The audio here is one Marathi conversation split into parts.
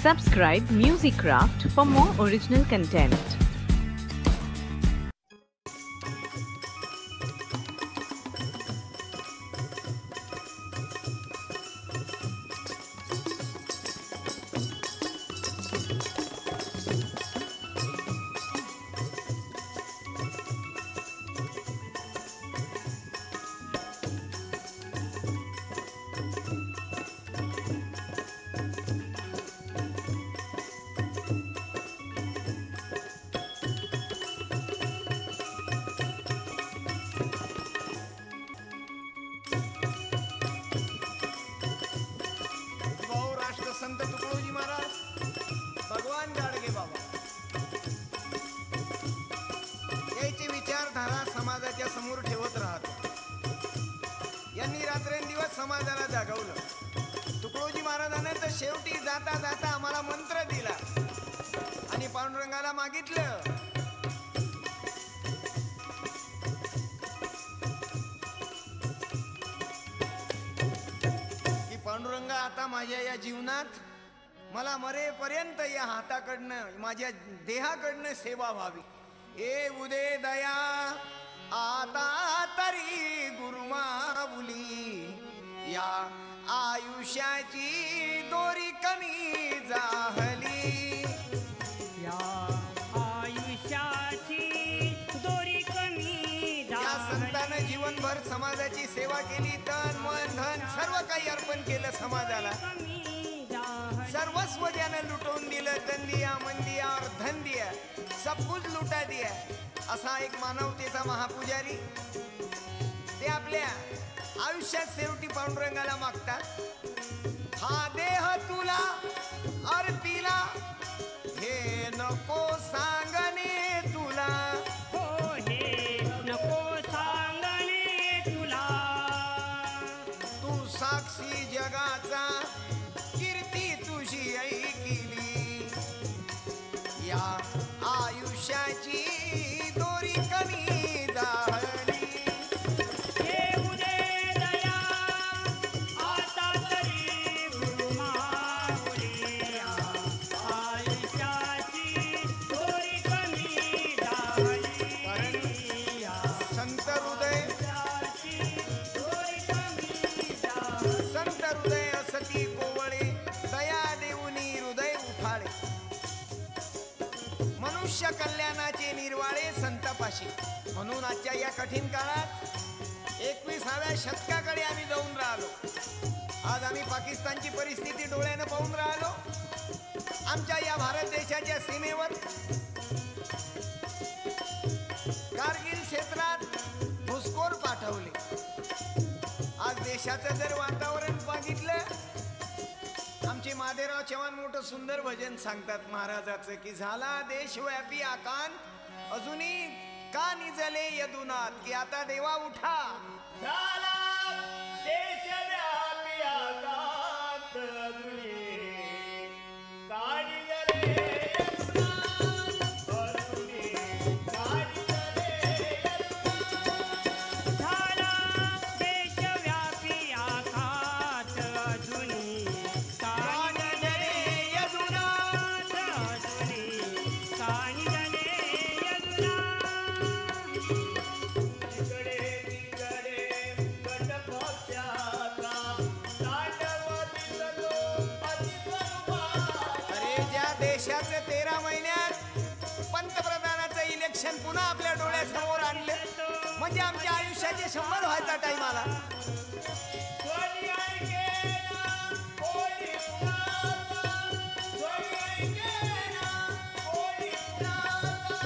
Subscribe Music Craft for more original content. संत तुकडोजी महाराज, भगवान गाडगे बाबा याची विचारधारा समाजाच्या समोर ठेवत राहतो. यांनी रात्रंदिवस समाजाला जागवलं. तुकडोजी महाराजांनी तर शेवटी जाता जाता आम्हाला मंत्र दिला आणि पांडुरंगाला मागितलं की पांडुरंगा, आता माझ्या या जीवनात मला मरेपर्यंत या हाताकडनं माझ्या देहाकडनं सेवा व्हावी. ए उदे दया आता तरी गुरुमाऊली, या आयुष्याची दोरी कमी जाहली, या आयुष्याची दोरी कमी जाहली. या संतानं जीवनभर समाजाची सेवा केली. तन मन धन सर्व काही अर्पण केलं समाजाला. सर्वस्व ज्यानं लुटवून दिलं. तन दिया मन दिया और धन दिया, सब कुछ लुटा दिया. असा एक मानवतेचा महापुजारी ते आपल्या आयुष्यात शेवटी पांडुरंगाला मागतात, हा देह तुला अर्पिला, हे नको सांगणे तुला, हो हे नको सांगणे तुला, तू साक्षी जगाचा कीर्ती तुझी ऐकिली, या आयुष्याची दोरी कमी जाहली. येऊ दे दया आता तरी गुरुमाऊली, या आयुष्याची दोरी कमी जाहली, या संत हृदय दोरी कमी जाहली. संत हृदय असती कोवळे, दया देऊनी हृदय उफाळे. मनुष्य कल्याणाचे निर्वाळे संतापाशी. म्हणून आजच्या या कठीण काळात 21व्या शतकाकडे आम्ही जाऊन राहिलो. आज आम्ही पाकिस्तानची परिस्थिती डोळ्यानं पाहून राहिलो. आमच्या या भारत देशाच्या सीमेवर कारगिल क्षेत्रात घुसखोर पाठवले. आज देशाचं जर वातावरण बघितलं, आमचे माधेराव चव्हाण मोठं सुंदर भजन सांगतात महाराजाचं की झाला देशव्यापी आकांत, अजूनही का निजले यदुनाथ, की आता देवा उठा. झाला देशव्यापी आकांत, अजूनही का निजले यदुनाथ, अजूनही का निजले यदुनाथ. झाला देशव्यापी आकांत, अजूनही का निजले यदुनाथ, अजूनही का निजले यदुनाथ. तिकडे तिकडे गटपक्षाचा तांडव दिसतो अतिप्रभात. अरे ज्या देशाचं 13 महिन्यात पंतप्रधानाचं इलेक्शन पुन्हा आपल्या डोळ्यासमोर आणलं, म्हणजे आमच्या आयुष्याचे 100 व्हायचा टाइम आला. कोणी ऐकेना, कोणी कुणाचा, कोणी ऐकेना, कोणी कुणाचा.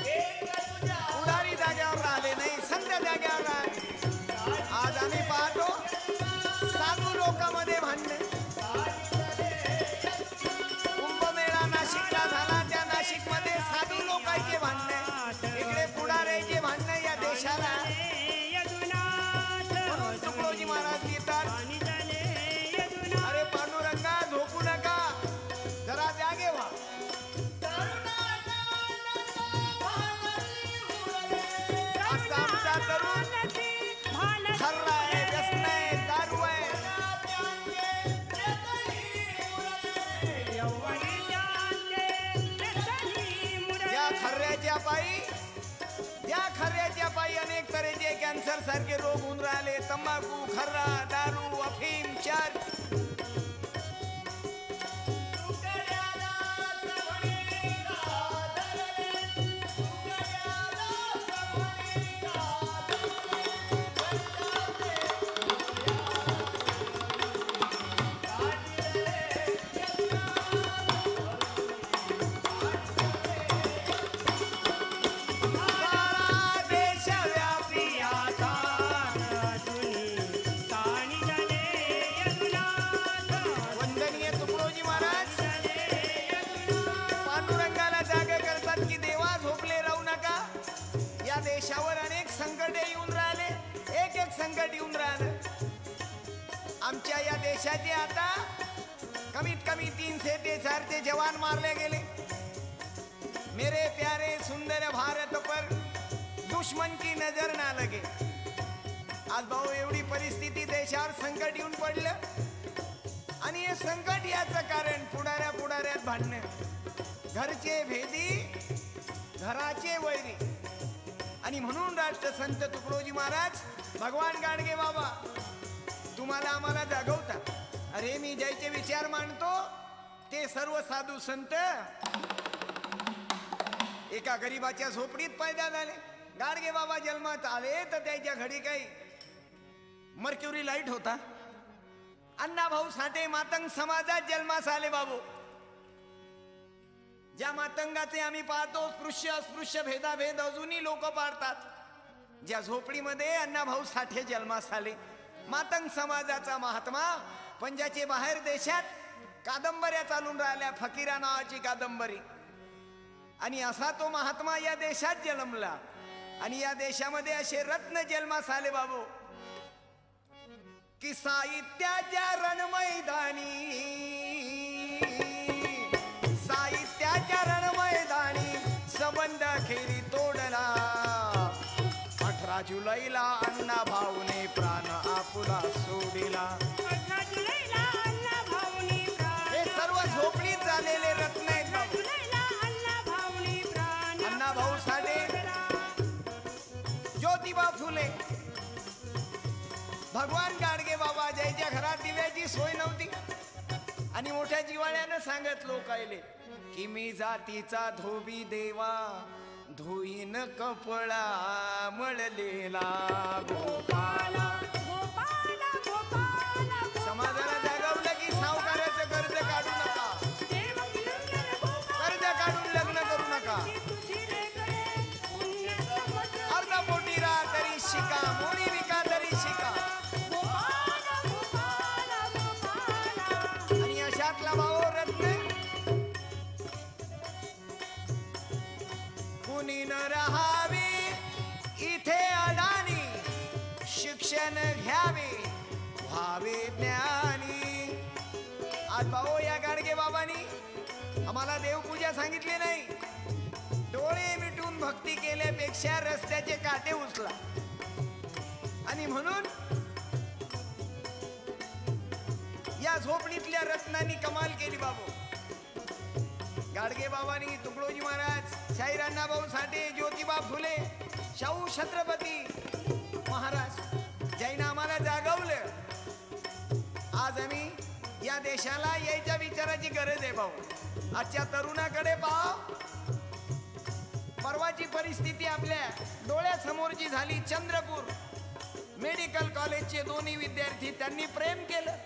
एक तुझ्या पुढारी जाग्यावर राहिले नाही, संत जाग्यावर राहिले. आज आम्ही पाहतो साधू लोकांमध्ये भांडणे. कुंभमेळा नाशिकला झाला, त्या नाशिकमध्ये साधू लोकांचे भांडणे, इकडे पुढाऱ्याचे भांडणे या देशाला. यदुनाथ, म्हणून तुकडोजी महाराज लिहितात, आणि झाले यदुनाथ. अरे पांडुरंगा झोपू नका, जरा जागे व्हा. आजचा आमचा तरुण खर्रा आहे, व्यसन आहे, दारू आहे. यौवन खर्याच्या पायी अनेक तऱ्हेचे कॅन्सर सारखे रोग होऊन राहिले. तंबाखू, खर्रा, दारू, अफीम, चर्च. देशावर अनेक संकटे येऊन राहिले. एक एक संकट येऊन राहिलं. आमच्या या देशाचे आता कमीत कमी 300 ते 400 जवान मारले गेले. मेरे प्यारे सुंदर भारत पर दुश्मन की नजर ना लगे. आज भाऊ एवढी परिस्थिती देशावर संकट येऊन पडलं आणि हे संकट याचं कारण पुढाऱ्यात भांडणं. घरचे भेदी, घराचे वैरी. आणि म्हणून राष्ट्रसंत तुकडोजी महाराज, भगवान गाडगे बाबा तुम्हाला आम्हाला जागवतात. अरे मी ज्याचे विचार मांडतो ते सर्व साधू संत एका गरीबाच्या झोपडीत पैदा झाले. गाडगे बाबा जन्मात आले तर त्याच्या घडी काही मर्क्युरी लाईट होता. अण्णाभाऊ साठे मातंग समाजात जन्मास आले. बाबू ज्या मातंगाचे आम्ही पाहतो स्पृश्य अस्पृश्य भेदाभेद अजूनही लोक पाळतात, ज्या झोपडीमध्ये अण्णाभाऊ साठे जन्मास आले. मातंग समाजाचा महात्मा, पण ज्याचे बाहेर देशात कादंबऱ्या चालून राहिल्या, फकीरा नावाची कादंबरी. आणि असा तो महात्मा या देशात जन्मला आणि या देशामध्ये असे रत्न जन्मास आले. बाबू की साहित्याच्या रणमैदानी, साहित्याच्या रणमैदानी संबंध खेरी तोडला. 18 जुलैला अण्णा भाऊने प्राण आपुला सोडिला. 18 जुलैला अण्णा भाऊनी प्राण, हे सर्व झोपडीत झालेले रत्न आहेत. 18 जुलैला अण्णा भाऊनी प्राण, अण्णा भाऊ साठे, ज्योतिबा फुले, भगवान गाडगे बाबा ज्याच्या घरात दिव्याची सोय नव्हती आणि मोठ्या जिवाळ्यानं सांगत लोक आले की मी जातीचा धोबी देवा, धुईन कपडा मळलेला गोपाला. गोपाला गोपाला समाजाला जागवलं की सावकाराचं कर्ज काढू नका, देव किरंजन गोपाला, कर्ज काढून लग्न करू नका. तुझी लेकरे पुण्य समज. अर्धा पोटी राहा तरी शिका, मोडी विका तरी शिका. गोपाला गोपाला गोपाला. आणि अशातला भाऊ रत्न कुणी न राहावे इथे अडाणी, शिक्षण घ्यावे व्हावे ज्ञानी. आज भाऊ या गाडगे बाबांनी आम्हाला देवपूजा सांगितली नाही. डोळे मिटून भक्ती केल्यापेक्षा रस्त्याचे काटे उचला. आणि म्हणून या झोपडीतल्या रत्नांनी कमाल केली. बाबू गाडगे बाबांनी, तुकडोजी महाराज, शाहीर अण्णाभाऊ साठे, ज्योतिबा फुले, शाहू छत्रपती महाराज ज्यानं आम्हाला जागवलं. आज आम्ही या देशाला यायच्या विचाराची गरज आहे. भाऊ आजच्या तरुणाकडे पहा. परवाची परिस्थिती आपल्या डोळ्यासमोरची झाली. चंद्रपूर मेडिकल कॉलेजचे दोन्ही विद्यार्थी, त्यांनी प्रेम केलं.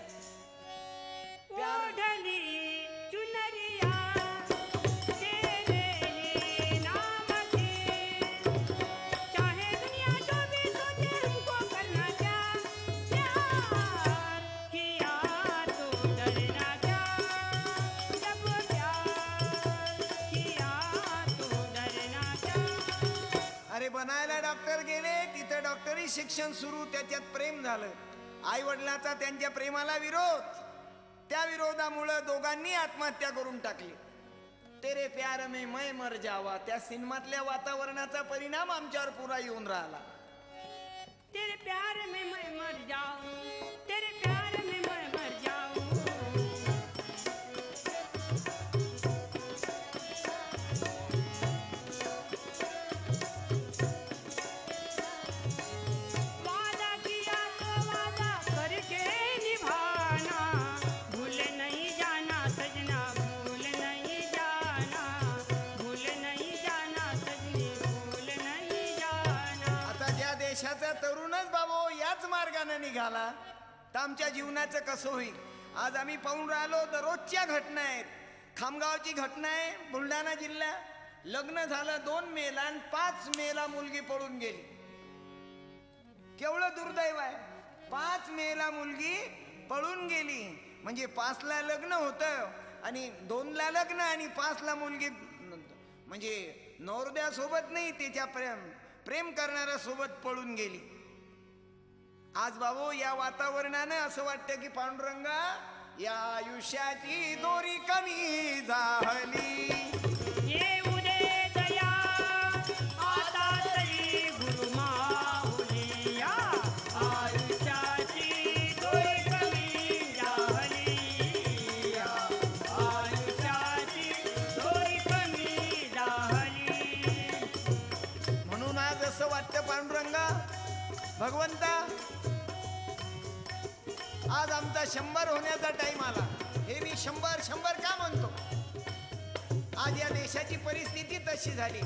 ओढली चुनरिया तेरे नाम की, चाहे दुनिया जो भी सोचे हमको करना क्या, प्यार किया तो डरना क्या, जब प्यार किया तो डरना क्या. अरे बनायला डॉक्टर गेले, तिथं डॉक्टरी शिक्षण सुरू, त्याच्यात प्रेम झालं. आई वडिलांचा त्यांच्या प्रेमाला विरोध. त्या विरोधामुळं दोघांनी आत्महत्या करून टाकली. तेरे प्यार में मैं मर जावा, त्या सिनेमातल्या वातावरणाचा परिणाम आमच्यावर पुरा येऊन राहिला. तेरे प्यार में मैं मर जाऊं, तेरे प्यार में मैं मर जाऊं. बाबो याच मार्गाने निघाला तर आमच्या जीवनाचं कसं होईल. आज आम्ही पाहून राहिलो तर रोजच्या घटना आहेत. खामगावची घटना आहे, बुलढाणा जिल्हा. लग्न झालं 2 मेला आणि 5 मेला मुलगी पळून गेली. केवढं दुर्दैव आहे. 5 मेला मुलगी पळून गेली. म्हणजे 5ला लग्न होतं आणि 2ला लग्न आणि 5ला मुलगी. म्हणजे नवरदेवासोबत नाही, त्याच्या प्रेम करणाऱ्या सोबत पळून गेली. आज बाबू या वातावरणानं असं वाटतं की पांडुरंगा या आयुष्याची दोरी कमी झाली. येऊ दे दया आता तरी गुरु माऊली, या आयुष्याची दोरी कमी झाली, या आयुष्याची दोरी कमी झाली. म्हणून आज असं वाटतं पांडुरंगा भगवंता आज आमचा 100 होण्याचा टाइम आला. हे मी 100 का म्हणतो. आज या देशाची परिस्थिती तशी झाली.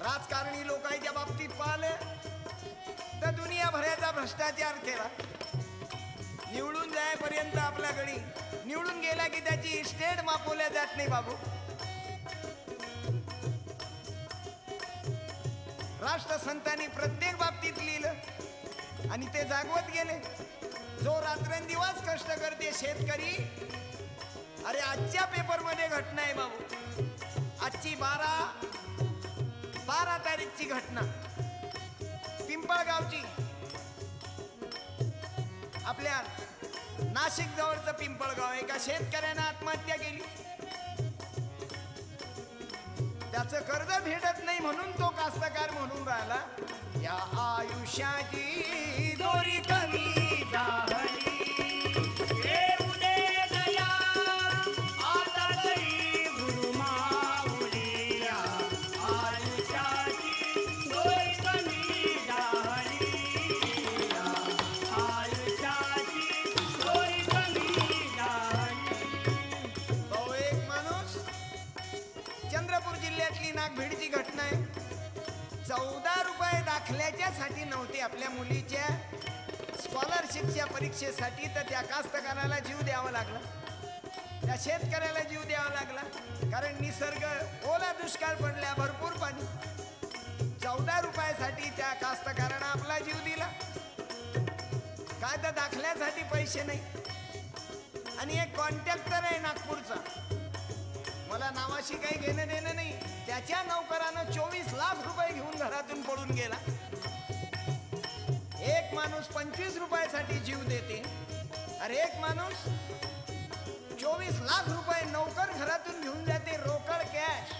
राजकारणी लोकांच्या बाबतीत पाहिलं तर दुनियाभराचा भ्रष्टाचार केला. निवडून जायपर्यंत आपल्या गडी, निवडून गेला की त्याची इस्टेट मापवल्या जात नाही बाबू. राष्ट्रसंतांनी प्रत्येक बाबतीत लिहिलं आणि ते जागवत गेले. जो रात्रंदिवस कष्ट करते शेतकरी, अरे आजच्या पेपरमध्ये घटना आहे बाबू. आजची 12 तारीखची घटना पिंपळगावची, आपल्या नाशिक जवळचं पिंपळगाव. एका शेतकऱ्यानं आत्महत्या केली. त्याचं कर्ज भेटत नाही म्हणून तो कास्तकार म्हणून राहिला या आयुष्याची दोरी कमी झाली. येऊ दे दया आता तरी गुरु माऊली, या आयुष्याची दोरी कमी झाली, या आयुष्याची दोरी कमी झाली. तो एक माणूस, चंद्रपूर जिल्ह्यातली नागभीडची घटना आहे. 14 रुपये दाखल्याच्या साठी नव्हते आपल्या मुलीच्या स्कॉलरशिपच्या परीक्षेसाठी, तर त्या कास्तकाराला जीव द्यावा लागला. त्या शेतकऱ्याला जीव द्यावा लागला. कारण निसर्ग ओला दुष्काळ पडल्या, भरपूर पाणी. 14 रुपयासाठी त्या कास्तकारानं आपला जीव दिला. काय तर दाखल्यासाठी पैसे नाही. आणि एक कॉन्ट्रॅक्टर आहे नागपूरचा, मला नावाशी काही घेणं देणं नाही. त्याच्या नौकरानं 24 लाख रुपये घेऊन घरातून पळून गेला. एक माणूस 25 रुपयासाठी जीव देते, अरे एक माणूस 24 लाख रुपये नौकर घरातून घेऊन जाते, रोकड कॅश.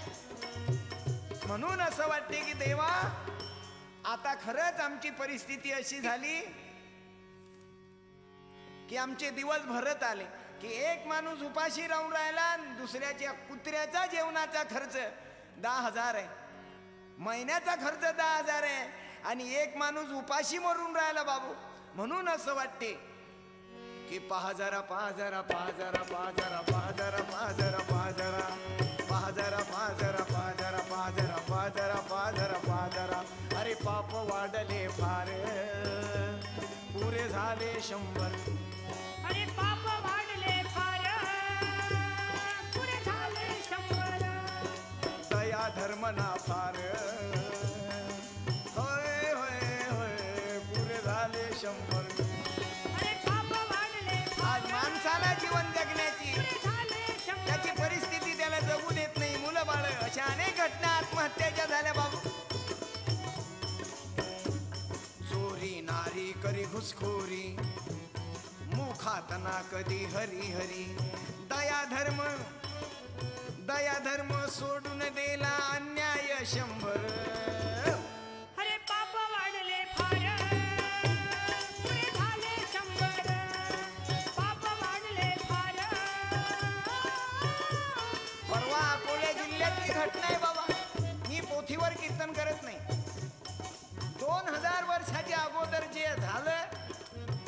म्हणून असं वाटते की देवा आता खरंच आमची परिस्थिती अशी झाली की आमचे दिवस भरत आले. की एक माणूस उपाशी राहून राहिला, दुसऱ्याच्या कुत्र्याचा जेवणाचा खर्च 10,000 आहे, महिन्याचा खर्च 10,000 आहे, आणि एक माणूस उपाशी मरून राहिला बाबू. म्हणून असं वाटते की पहा जरा अरे पाप वाढले फार, पुरे झाले 100. अरे पाप वाढले फार, पुरे झाले 100. दया धर्म ना फार, होय होय होय, पुरे झाले 100. अरे पाप वाढले आज माणसाला जीवन जगण्याची पुरे झाले 100. त्याची परिस्थिती त्याला जगू देत नाही. मुलं बाळ अशा अनेक घटना आत्महत्याच्या झाल्या बाबू. चोरी नारी करी घुसखोरी, मुखात ना कधी हरी हरी. दया धर्म सोडून दिला अन्याय 100. अरे पाप वाढले फार, पुरे झाले 100. पाप वाढले फार. परवा अकोला जिल्ह्यातली घटना आहे बाबा. मी पोथीवर कीर्तन करत नाही. 2000 वर्षाच्या अगोदर जे झालं,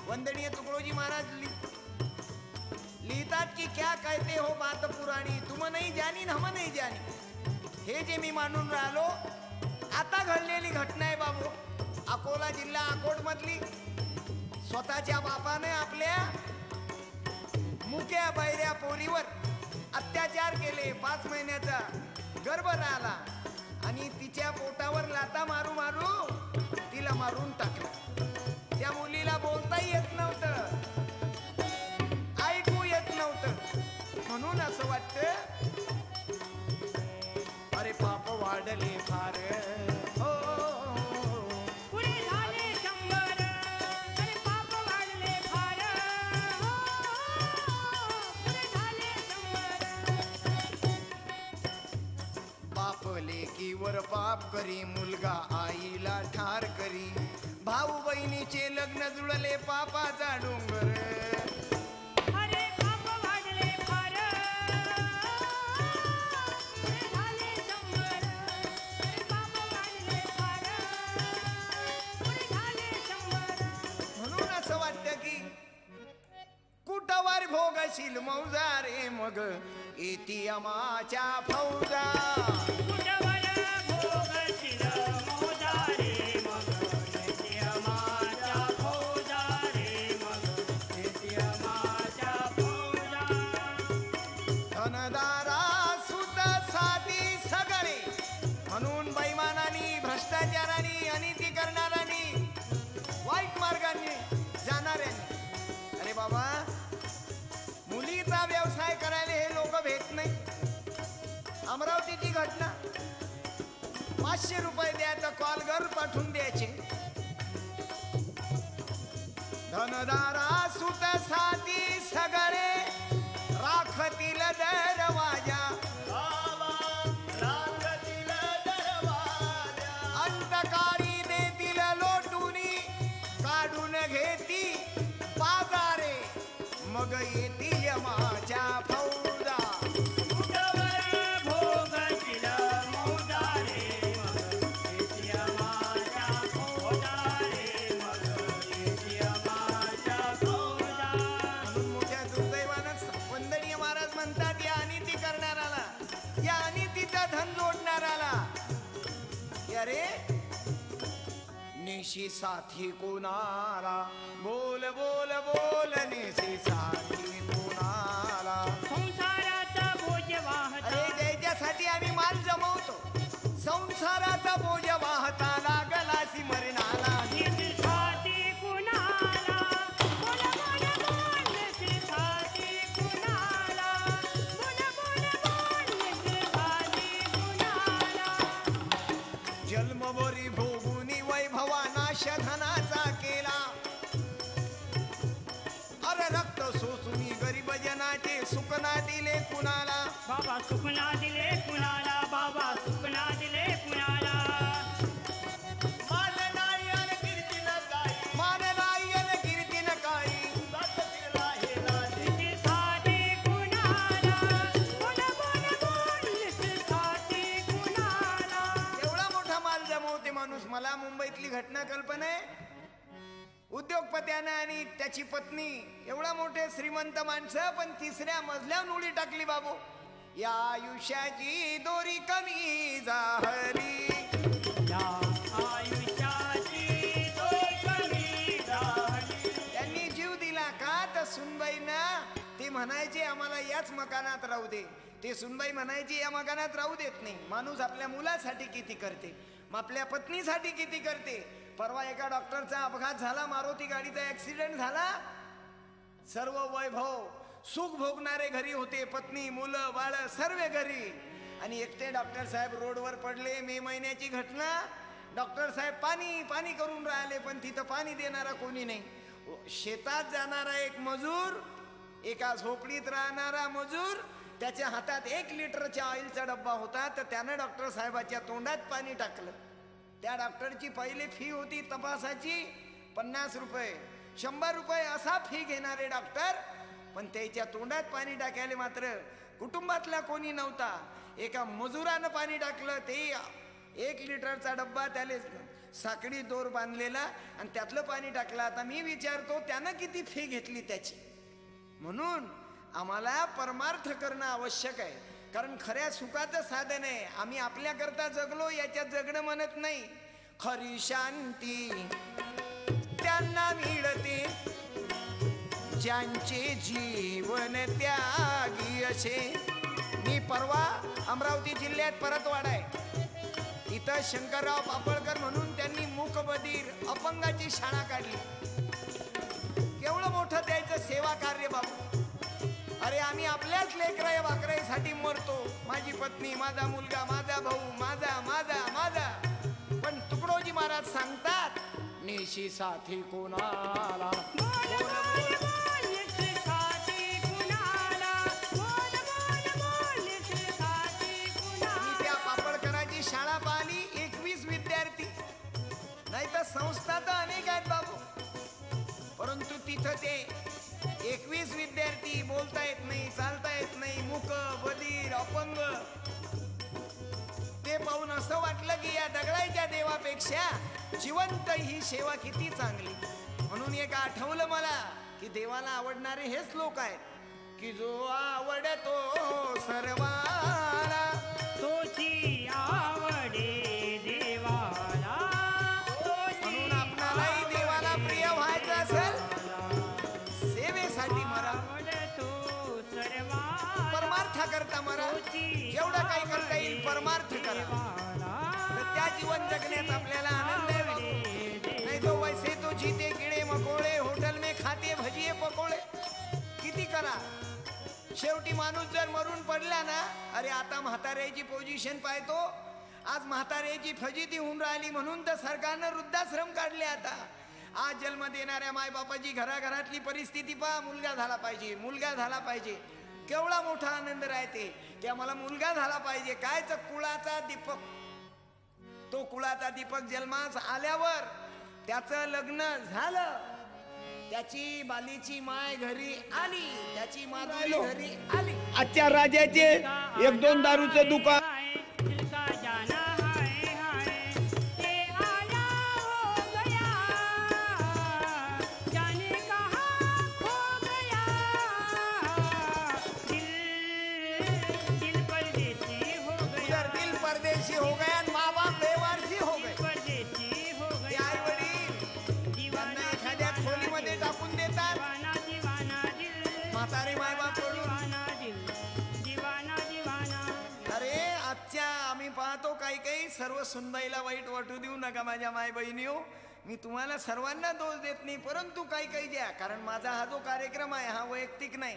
वंदनीय तुकडोजी महाराज लिहितात की क्या कहते हो बात पुराणी, तुम नहीं जानी हम नहीं जानी. हे जे मी मानून राहिलो आता घडलेली घटना आहे बाबू. अकोला जिल्हा अकोट मधली स्वतःच्या बापाने आपल्या मुक्या बैऱ्या पोरीवर अत्याचार केले. 5 महिन्याचा गर्भ राहिला आणि तिच्या पोटावर लाता मारू मारू तिला मारून टाकलं. त्या मुलीला बोलताही येत नव्हतं, ऐकू येत नव्हतं. म्हणून असं वाटतं अरे पाप वाढले फार. हो पुढे झाले 100 अरे पाप वाढले फार. पुढे झाले 100 बाप लेकीवर पाप करी, मुलगा आईला ठार करी. भाऊ बहिणीचे लग्न जुळले पापाचा डोंगर. अरे पाप वाढले फार. पुढे झाले 100 अरे पाप वाढले फार. पुढे झाले 100 म्हणून असं वाटतं की कुठवर भोगशील मौजा रे मग येती अमाच्या फौजा. कुठवर भोगशील मौजा रे मग येते आमाच्या फौजा रे मग येते आमाच्या फौजा. धनदारा सुत साधी सगळे म्हणून बैमानानी भ्रष्टाचाराने अनिती करणाऱ्यांनी वाईट मार्गाने जाणाऱ्यांनी. अरे बाबा मुलीचा व्यवसाय करायला हे लोक भेट नाही. अमरावतीची घटना 500 रुपये द्यायचं कॉल घर पाठवून द्यायचे. धनदारा सुत साधी सगळे राखतील दरवाजा. अंतकारी देतील लोटुनी काढून घेती बाजारे मग येती यमाच्या फौजा. कुठवर भोगशील मौजा रे मग येते आमाच्या फौजा रे मग येते आमाच्या फौजा. म्हणून मोठ्या दुर्दैवानं वंदनीय महाराज म्हणतात या अनिती करणाराला, या अनितीचा धन जोडणाराला अरे नेशी साथी कोणाला. बोल बोल बोल नेशी साथी कोणाला. संसाराचा बोज वाहता अरे ज्याच्यासाठी आम्ही माल जमवतो संसाराचा बोज वाहता लागलासी मरणाला. निस्वार्थी कुणाला बोल बोल बोल निस्वार्थी कुणाला. बोल बोल बोल निस्वार्थी कुणाला. जन्मभरी भोगुनी वैभवा नाश धनाचा केला. अरे रक्त सोसूनी गरीब जनाचे सुख ना दिले कुणाला. बाबा सुखना दिले कुणाला. बाबा सुखना दिले कुणाला. मान नाही अन कीर्ती न काही. मान नाही अन कीर्ती न काही. निस्वार्थी कुणाला बोल बोल बोल निस्वार्थी कुणाला. एवढा मोठा माल जमवते माणूस. मला मुंबईतली घटना कल्पना आहे. उद्योगपत्यानं आणि त्याची पत्नी एवढा मोठे श्रीमंत माणसं पण 3ऱ्या मजल्यावर उडी टाकली बाबू. या आयुष्याची दोरी कमी झाली. या आयुष्याची दोरी कमी झाली. त्यांनी जीव दिला का तर सुनबाईंना ते म्हणायचे आम्हाला याच मकानात राहू दे. ते सुनबाई म्हणायची या मकानात राहू देत नाही. माणूस आपल्या मुलासाठी किती करते, मग आपल्या पत्नीसाठी किती करते. परवा एका डॉक्टरचा अपघात झाला, मारुती गाडीचा ऍक्सिडेंट झाला. सर्व वैभव सुख भोगणारे घरी होते, पत्नी मुलं बाळ सर्व घरी. आणि एकटे डॉक्टर साहेब रोडवर पडले. मे महिन्याची घटना. डॉक्टर साहेब पाणी पाणी करून राहिले पण तिथं पाणी देणारा कोणी नाही. शेतात जाणारा एक मजूर, एका झोपडीत राहणारा मजूर, त्याच्या हातात 1 लिटरच्या ऑइलचा डब्बा होता. तर त्यानं डॉक्टर साहेबाच्या तोंडात पाणी टाकलं. त्या डॉक्टरची पहिली फी होती तपासाची 50 रुपये. 100 रुपये असा फी घेणारे डॉक्टर, पण त्याच्या तोंडात पाणी टाकायला मात्र कुटुंबातला कोणी नव्हता. एका मजुरानं पाणी टाकलं. ते 1 लिटरचा डब्बा त्याला साखळी दोर बांधलेला आणि त्यातलं पाणी टाकलं. आता मी विचारतो त्यानं किती फी घेतली त्याची. म्हणून आम्हाला परमार्थ करणं आवश्यक आहे. कारण खऱ्या सुखाचं साधन आहे. आम्ही आपल्याकरता जगलो याच्यात जगणं म्हणत नाही. खरी शांती त्यांना मिळते ज्यांचे जीवन त्यागी असे. मी परवा अमरावती जिल्ह्यात परतवाडा आहे, इथं शंकरराव पापळकर म्हणून त्यांनी मूकबधीर अपंगाची शाळा काढली. केवढं मोठं द्यायचं सेवा कार्य बाबू. अरे आम्ही आपल्याच लेकरा वाकराईसाठी मरतो, माझी पत्नी, माझा मुलगा, माझा भाऊ, माझा माझा माझा. पण तुकडोजी महाराज सांगतात नेशी साथी कोणाला. शाळा पाहिली 21 विद्यार्थी, नाही तर संस्था तर अनेक आहेत बाबू, परंतु तिथं ते 21 विद्यार्थी बोलता येत नाही, चालता येत नाही, मूक बधीर अपंग. ते पाहून असं वाटलं की या दगडाच्या देवापेक्षा जिवंत ही सेवा किती चांगली. म्हणून एक आठवलं मला की देवाला आवडणारे हेच लोक आहेत की जो आवडतो सर्वाला तोची आवडे देवाला. म्हणून आपणालाही देवाला प्रिय व्हायचं असेल सेवेसाठी मरा, परमार्थ करता मरा. जेवढं काही करता येईल परमार्थ करा, तर त्या जीवन जगण्यात आपल्याला आनंद आहे बाबू. नाही तो वैसे तो जीते किडे मकोडे, होटल में खाते भजिये पकोडे, किती करा. शेवटी माणूस जर मरून पडला ना, अरे आता म्हाताऱ्याची पोझिशन पाहतो, आज म्हाताऱ्याची फजिती होऊन राहिली म्हणून तर सरकारनं वृद्धाश्रम काढले. आता आज जन्म देणाऱ्या मायबापाची घराघरातली परिस्थिती पहा. मुलगा झाला पाहिजे, मुलगा झाला पाहिजे, केवढा मोठा आनंद राहते की आम्हाला मुलगा झाला पाहिजे. काय तर कुळाचा दीपक, तो कुळाचा दीपक जन्मास आल्यावर त्याचं लग्न झालं, त्याची बालीची माय घरी आली, त्याची माधुरी घरी आली. आजच्या राजाचे 1-2 दारूचं दुकान हो गया, माँ बाप बेवारसी हो गए. आई वडील त्यांना एखाद्या खोलीमध्ये टाकून देतात, म्हातारे माय बाप कडून. अरे आजच्या आम्ही पाहतो काही काही सर्व सुनबाईला वाईट वाटू देऊ नका माझ्या माय बहिणीओ. मी तुम्हाला सर्वांना दोष देत नाही, परंतु काही काही द्या, कारण माझा हा जो कार्यक्रम आहे हा वैयक्तिक नाही,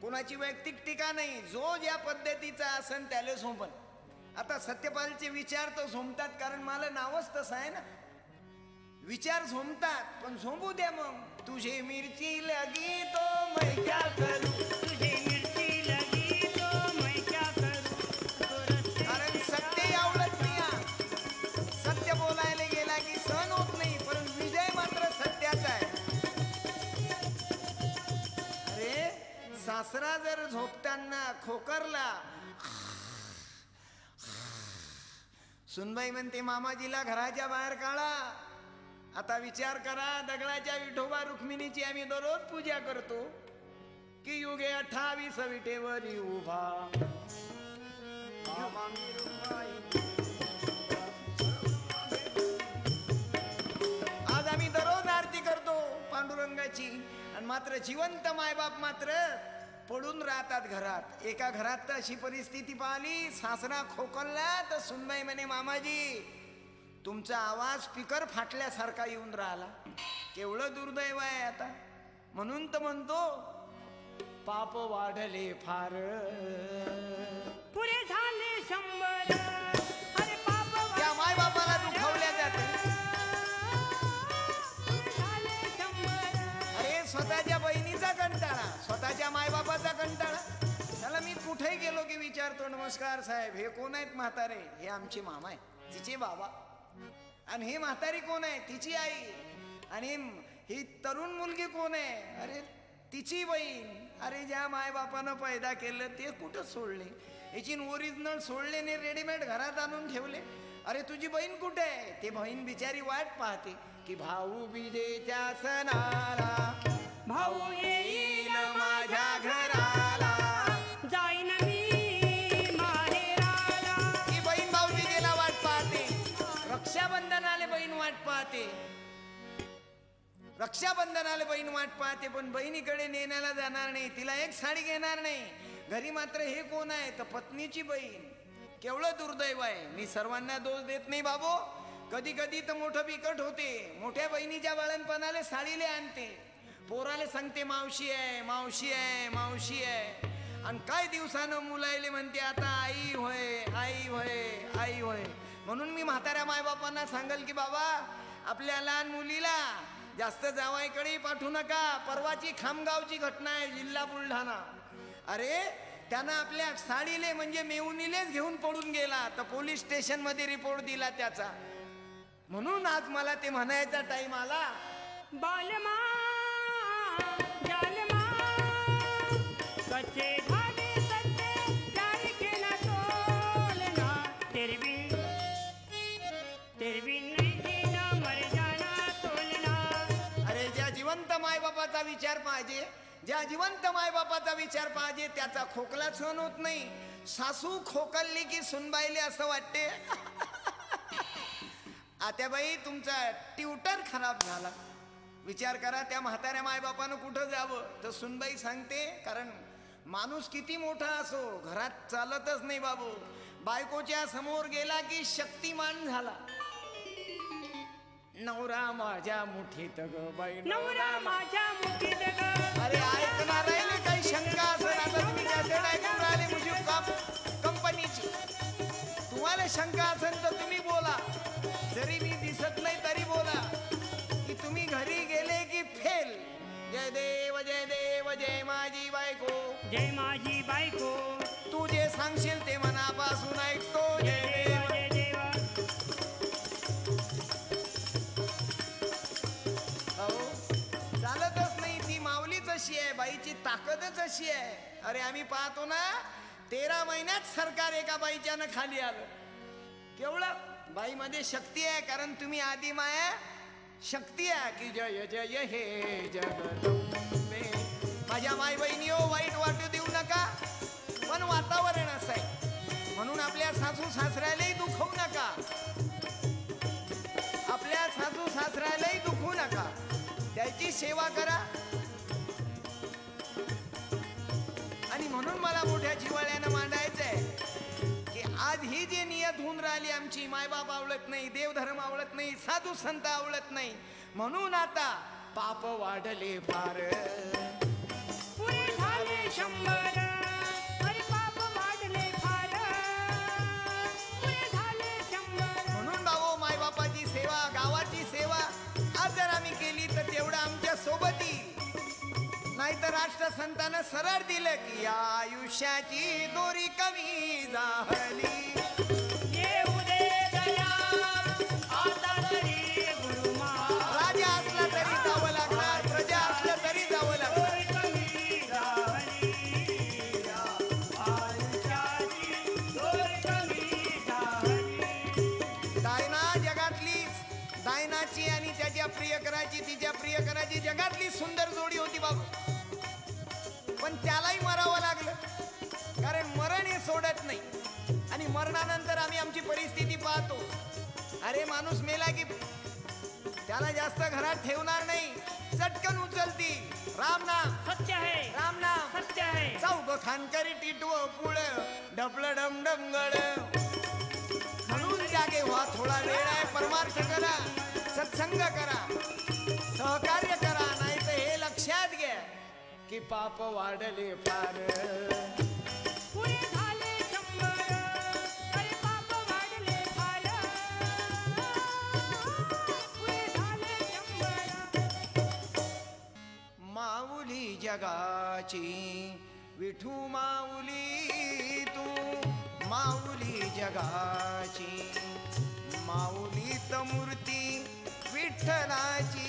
कोणाची वैयक्तिक टीका नाही. जो ज्या पद्धतीचा असन त्याला सोपन. आता सत्यपालचे विचार तर झोमतात, कारण मला नावच तसं आहे ना. विचार झोमतात, पण झोंबू द्या मग. तुझे मिरची लगी तो मैं क्या करू, तुझे मिरची लगी तो मैं क्या करू. कारण सत्य आवडत नाही. सत्य बोलायला गेला की सहन होत नाही, पण विजय मात्र सत्याचा आहे. अरे सासरा जर झोपताना खोकरला, सुनबाई म्हणते मामाजीला घराच्या बाहेर काढा. आता विचार करा, दगडाच्या विठोबा रुक्मिणीची आम्ही दररोज पूजा करतो की युगे 28 विटेवरी उभा. आज आम्ही दररोज आरती करतो पांडुरंगाची, आणि मात्र जिवंत मायबाप मात्र पडून राहतात घरात. एका घरात तर अशी परिस्थिती पाहिली, सासरा खोकलला तर सुनबाई म्हणे मामाजी तुमचा आवाज स्पीकर फाटल्यासारखा येऊन राहिला. केवढं दुर्दैव आहे आता. म्हणून तर म्हणतो पाप वाढले फार, पुरे झाले 100. अरे पाप त्या माय बापाला दुखावल्या जाते. अरे स्वतःच्या बहिणीचा कंटाळा, स्वतःच्या मायबापाचा कंटाळा. त्याला मी कुठेही गेलो की विचारतो, नमस्कार साहेब, हे कोण आहेत म्हातारे? हे आमचे मामा आहे, तिचे बाबा. आणि हे म्हातारी कोण आहे? तिची आई. आणि ही तरुण मुलगी कोण आहे? अरे तिची बहीण. अरे ज्या मायबापानं पैदा केलं ते कुठं सोडले? याची ओरिजिनल सोडले ने रेडीमेड घरात आणून ठेवले. अरे तुझी बहीण कुठे आहे? ते बहीण बिचारी वाट पाहते की भाऊ बीजेच्या सणाला भाऊ येईल माझ्या घराला, जाईन मी माहेराला. ही बहीण भाऊ बीजेला वाट पाहते. रक्षाबंधनाले बहीण रक्षाबंधनाला बहीण वाट पाहते, पण बहिणीकडे नेण्याला जाणार नाही, तिला एक साडी घेणार नाही. घरी मात्र हे कोण आहे? तर पत्नीची बहीण. केवढं दुर्दैव आहे. मी सर्वांना दोष देत नाही बाबो, कधी कधी तर मोठं बिकट होते. मोठ्या बहिणीच्या बाळणपणाला साडीले आणते, पोराले सांगते मावशी आहे, मावशी आहे, मावशी आहे. आणि काय दिवसानं मुलायले म्हणते आता आई होय, आई होय, आई होय. म्हणून मी म्हाताऱ्या मायबापांना सांगल की बाबा, आपल्या लहान मुलीला जास्त जावाईकडे पाठवू नका. परवाची खामगावची घटना आहे, जिल्हा बुलढाणा. अरे त्यानं आपल्या साडीले म्हणजे मेहुनीलेच घेऊन पडून गेला, तर पोलीस स्टेशन मध्ये रिपोर्ट दिला त्याचा. म्हणून आज मला ते म्हणायचा टाइम आला. बालमा जालमा कच्चे धागे सच्चे प्यार के न तोलना, तेरे बिन नहीं जीना मर जाना तोलना. अरे ज्या जिवंत मायबापाचा विचार पाहिजे, ज्या जिवंत मायबापाचा विचार पाहिजे, त्याचा खोकला सहन होत नाही. सासू खोकलली की सुनबाईले असं वाटते आत्याबाई तुमचा ट्यूटर खराब झाला. विचार करा, त्या म्हाताऱ्या मायबापानं कुठं जावं, तर सुनबाई सांगते, कारण माणूस किती मोठा असो घरात चालतच नाही बाबू. बायकोच्या समोर गेला की शक्तिमान झाला. नवरा माझ्या मुठीत ग बाई, नवरा माझ्या मुठीत ग. अरे ऐकणार आहे काही शंका असेल, आता तुम्ही कॅसेट ऐकून राहिले म्युझिक कंपनीची, तुम्हाला शंका असेल तर तुम्ही बोला, जरी मी दिसत नाही तरी बोला, की तुम्ही घरी गेले की फेल. जय देव जय देव जय माझी बायको, जय माझी बायको, तू जे सांगशील ते मनापासून ऐकतो. जय देव जय देवा. अहो चालतच नाही, ती माऊलीच अशी आहे, बाईची ताकदच अशी आहे. अरे आम्ही पाहतो ना, 13 महिन्यात सरकार एका बाईच्यानं खाली आलं. केवढं बाईमध्ये शक्ती आहे, कारण तुम्ही आदी माया शक्ती आहे की जय जय हे जगदंबे. माझ्या माय बहिणी हो, वाईट वाटू देऊ नका, पण वातावरण असं आहे म्हणून आपल्या सासू सासऱ्यालाही दुखवू नका, आपल्या सासू सासऱ्यालाही दुखवू नका, त्याची सेवा करा. आणि म्हणून मला मोठ्या जिव्हाळ्यानं मांडायचंय की आज ही जी नियत होऊन राहिली आमची, मायबाप आवडत नाही, देवधर्म आवडत नाही, साधू संत आवडत नाही, म्हणून आता पाप वाढले फार. पुरे झाले 100, अरे पाप वाढले फार. पुरे झाले 100. म्हणून बाबो मायबापाची सेवा, गावाची सेवा आज जर आम्ही केली तर तेवढं आमच्या सोबत येईल. नाहीतर राष्ट्रसंतानं सरळ दिलं की या आयुष्याची दोरी कमी झाली. येऊ दे दया आता तरी गुरुमा, राजा असला तरी जावं लागणार, प्रजा असलं तरी जावं लागणार. कमी झाली आयुष्याची दोर कमी झाली. दायना जगातली, दायनाची आणि त्याच्या प्रियकराची, तिच्या प्रियकराची जगातली सुंदर जोडी होती बाबू. पण त्यालाही मरावं लागलं, कारण मरण हे सोडत नाही. आणि मरणानंतर आम्ही आमची परिस्थिती पाहतो. अरे माणूस मेला की त्याला जास्त घरात ठेवणार नाही, चटकन उचलती. राम नाम सत्य है, राम नाम सत्य है. चौक खानकरी टिटव पुळ ढपळ डम डमगड. म्हणून जागे व्हा, थोडा वेळ आहे, परमार्थ करा, सत्संग करा, सहकार्य करा. नाही तर हे लक्षात घ्या की पाप वाढले फार. पुरे झाले 100, अरे पाप वाढले फार. पुरे झाले 100. माऊली जगाची विठू माऊली तू, माऊली जगाची माऊलीत मूर्ती विठ्ठलाची.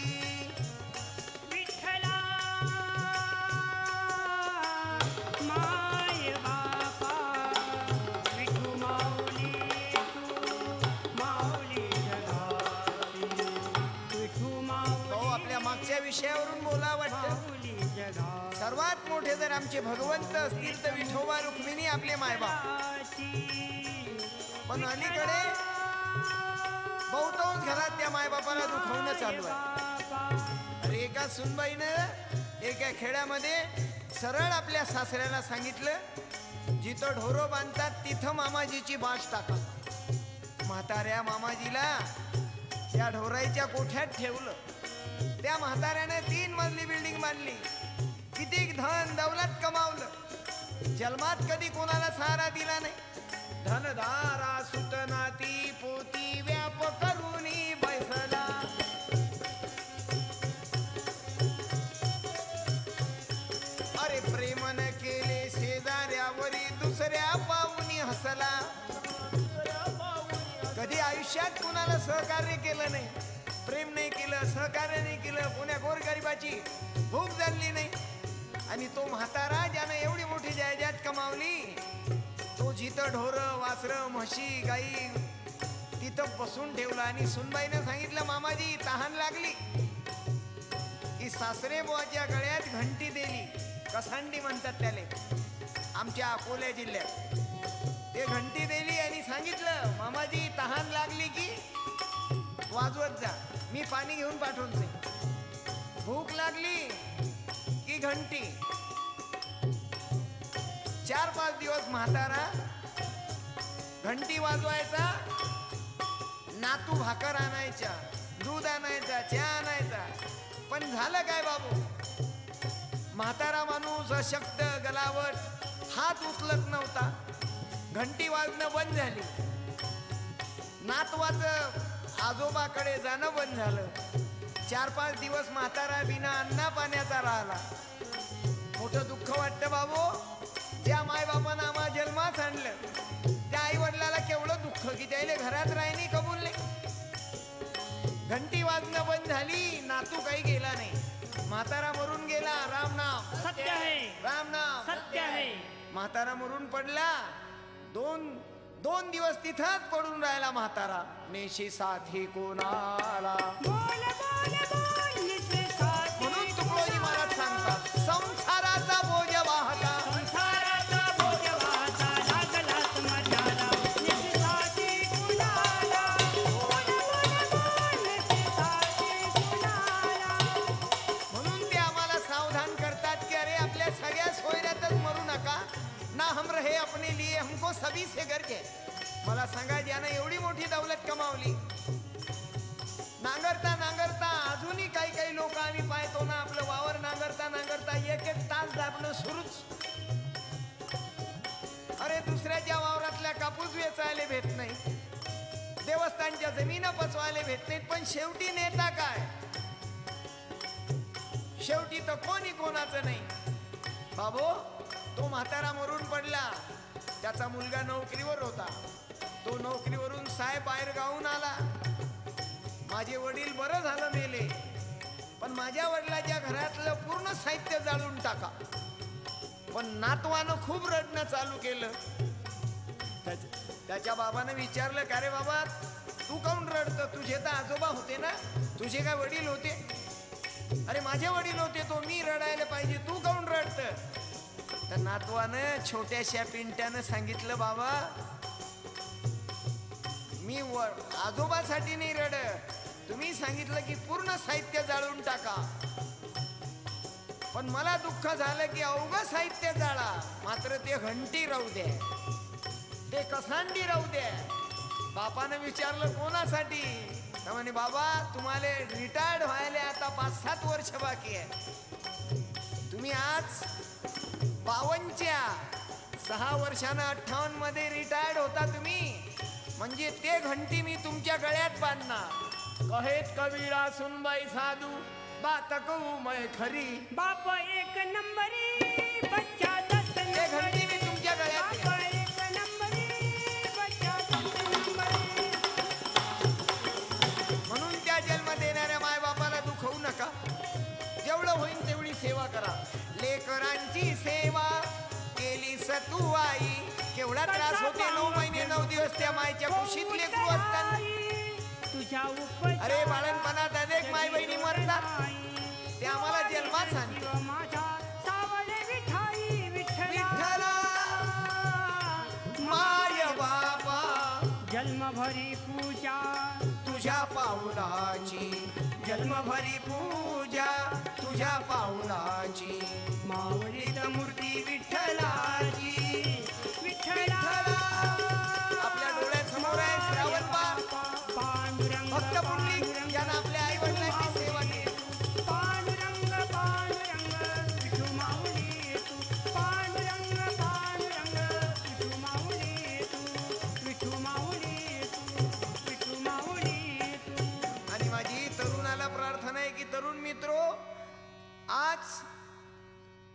विठ्ठला माय बापा, विठू माऊली तू, माऊली जगाची, विठू माऊली. तो आपल्या मागच्या विषयावरून बोला वाटतं. माऊली जगाची. सर्वात मोठे जर आमचे भगवंत असतील तर विठोबा रुक्मिणी आपले मायबाप. पण अलीकडे बहुतांश घरात त्या मायबापाला दुखवणं चालू आहे. अरे एका सुनबाईनं एका खेड्यामध्ये सरळ आपल्या सासऱ्याला सांगितलं, जिथं ढोरं बांधतात तिथं मामाजीची बाज टाका. म्हाताऱ्या मामाजीला त्या ढोराईच्या कोठ्यात ठेवलं. त्या म्हाताऱ्याने 3 मजली बिल्डिंग बांधली, किती धन दौलत कमावलं, जन्मात कधी कोणाला सहारा दिला नाही. धनधारा सुतनाती पोती व्याप करुनी बैसला. अरे प्रेमन केले शेजाऱ्यावरी दुसऱ्या पाहुनी हसला. कधी आयुष्यात कुणाला सहकार्य केलं नाही, प्रेम नाही केलं, सहकार्य नाही केलं, कोण्या गोरगरिबाची भूक जाणली नाही. आणि तो म्हातारा ज्यानं एवढी मोठी जायदाद कमावली, तो जिथं ढोरं वासरं म्हशी गाई तिथं बसून ठेवला. आणि सुनबाईनं सांगितलं, मामाजी तहान लागली की सासरे बुवाच्या गळ्यात घंटी दिली, कसांडी म्हणतात त्याले आमच्या अकोला जिल्ह्यात. ते घंटी दिली आणि सांगितलं, मामाजी तहान लागली की वाजवत जा, मी पाणी घेऊन पाठवून जाईन. भूक लागली की घंटी. 4-5 दिवस म्हातारा घंटी वाजवायचा, नातू भाकर आणायच्या, दूध आणायचा, चहा आणायचा. पण झालं काय बाबू, म्हातारा माणूस अशक्त, गलावट, हात उचलत नव्हता. घंटी वाजणं बंद झाली, नातवाचं आजोबाकडे जाणं बंद झालं. 4-5 दिवस म्हातारा बिना अन्ना पाण्याचा राहिला. मोठं दुःख वाटतं बाबू. ज्या मायबापानं आम्हा जन्मात आणलं त्या आई वडिलाला केवढं दुःख की त्याला घरात राहिनी कबूल नाही. घंटी वाजणं बंद झाली, नातू काही गेला नाही, म्हातारा मरून गेला. राम नाम सत्य है, राम नाम सत्य है. म्हातारा मरून पडला. 2 दिवस तिथंच पडून राहिला म्हातारा. नेशी साथी कोणाला, बोल बोल बोल निसे साथी. म्हणून तुकडोजी महाराज सांगतात, संसाराचा बोज वाहता, संसाराचा बोज वाहता लागलाच माझ्याला. निसे साथी कुणाला, बोल बोल बोल निसे साथी कुणाला. म्हणून ते आम्हाला सावधान करतात की अरे आपल्या सगळ्या सोयऱ्यातच मरू नका ना, हम रहे अपने लिए, हमको सभी से करके. मला सांगा, ज्यानं एवढी मोठी दौलत कमावली, नांगरता नांगरता अजूनही काही लोक आम्ही पाहतो ना, आपलं वावर नांगरता नांगरता 1-1 तास दाबणं सुरूच. अरे दुसऱ्याच्या वावरातल्या कापूस वेचायला भेट नाही, देवस्थानच्या जमिना पचवायला भेट नाहीत, पण शेवटी नेता काय, शेवटी तर कोणी कोणाचं नाही. बाबो, तो म्हातारा मरून पडला. त्याचा मुलगा नोकरीवर होता. तो नोकरीवरून साहेब बाहेर गावून आला. माझे वडील बरं झालं मेले, पण माझ्या वडिलाच्या घरातलं पूर्ण साहित्य जाळून टाका. पण नातवानं खूप रडणं चालू केलं. त्याच्या बाबानं विचारलं, का रे बाबा तू काऊन रडतं, तुझे तर आजोबा होते ना, तुझे काय वडील होते? अरे माझे वडील होते, तो मी रडायला पाहिजे, तू काऊन रडतं? तर नातवानं छोट्याशा पिंट्यानं सांगितलं, बाबा मी आजोबासाठी नाही रडत, तुम्ही सांगितलं की पूर्ण साहित्य जाळून टाका, पण मला दुःख झालं की अवघं साहित्य जाळा, मात्र ते घंटी राहू दे, ते कसांडी राहू दे. बापानं विचारलं कोणासाठी? तर म्हणे बाबा तुम्हाला रिटायर्ड व्हायला आता 5-7 वर्ष बाकी आहे, तुम्ही आज 52च्या 6 वर्षानं 58 मध्ये रिटायर्ड होता तुम्ही, म्हणजे ते घंटी मी तुमच्या गळ्यात बांधणार. कहेत कबीरा सुनबाई साधू बात कहूं मैं खरी, बाप एक नंबरी बच्चा 10 ते घंटी मी तुमच्या गळ्यात बाप एक नंबरी बच्चा 10 नंबरी. म्हणून त्या जन्म देणाऱ्या मायबापाला दुखवू नका, जेवढं होईल तेवढी सेवा करा. लेकरांची सेवा केली सतू आई, केवढा त्रास होते 9 महिने 9 दिवस त्या मायच्या कुशीत लेकरू असताना. तुझ्या उपचार अरे बाळणपणात अनेक माय बहिणी मरतात, ते आम्हाला जन्मात सांगते. माझा सावळे विठाई विठ्ठला विठ्ठला माय बाबा जन्मभरी पूजा तुझ्या पावलाची, जन्मभरी पूजा तुझ्या पावलाची माऊलीत मूर्ती विठ्ठलाची विठ्ठला आपल्या डोळ्यासमोर आहे श्रावण बाळ पांडुरंग भक्त पुंडलिक यानं आपल्या आई वडिलांची सेवा केली पांडुरंग पांडुरंग विठू माऊली तू पांडुरंग पांडुरंग विठू माऊली तू विठू माऊली तू विठू माऊली तू. आणि माझी तरुणाला प्रार्थना आहे की तरुण मित्रो आज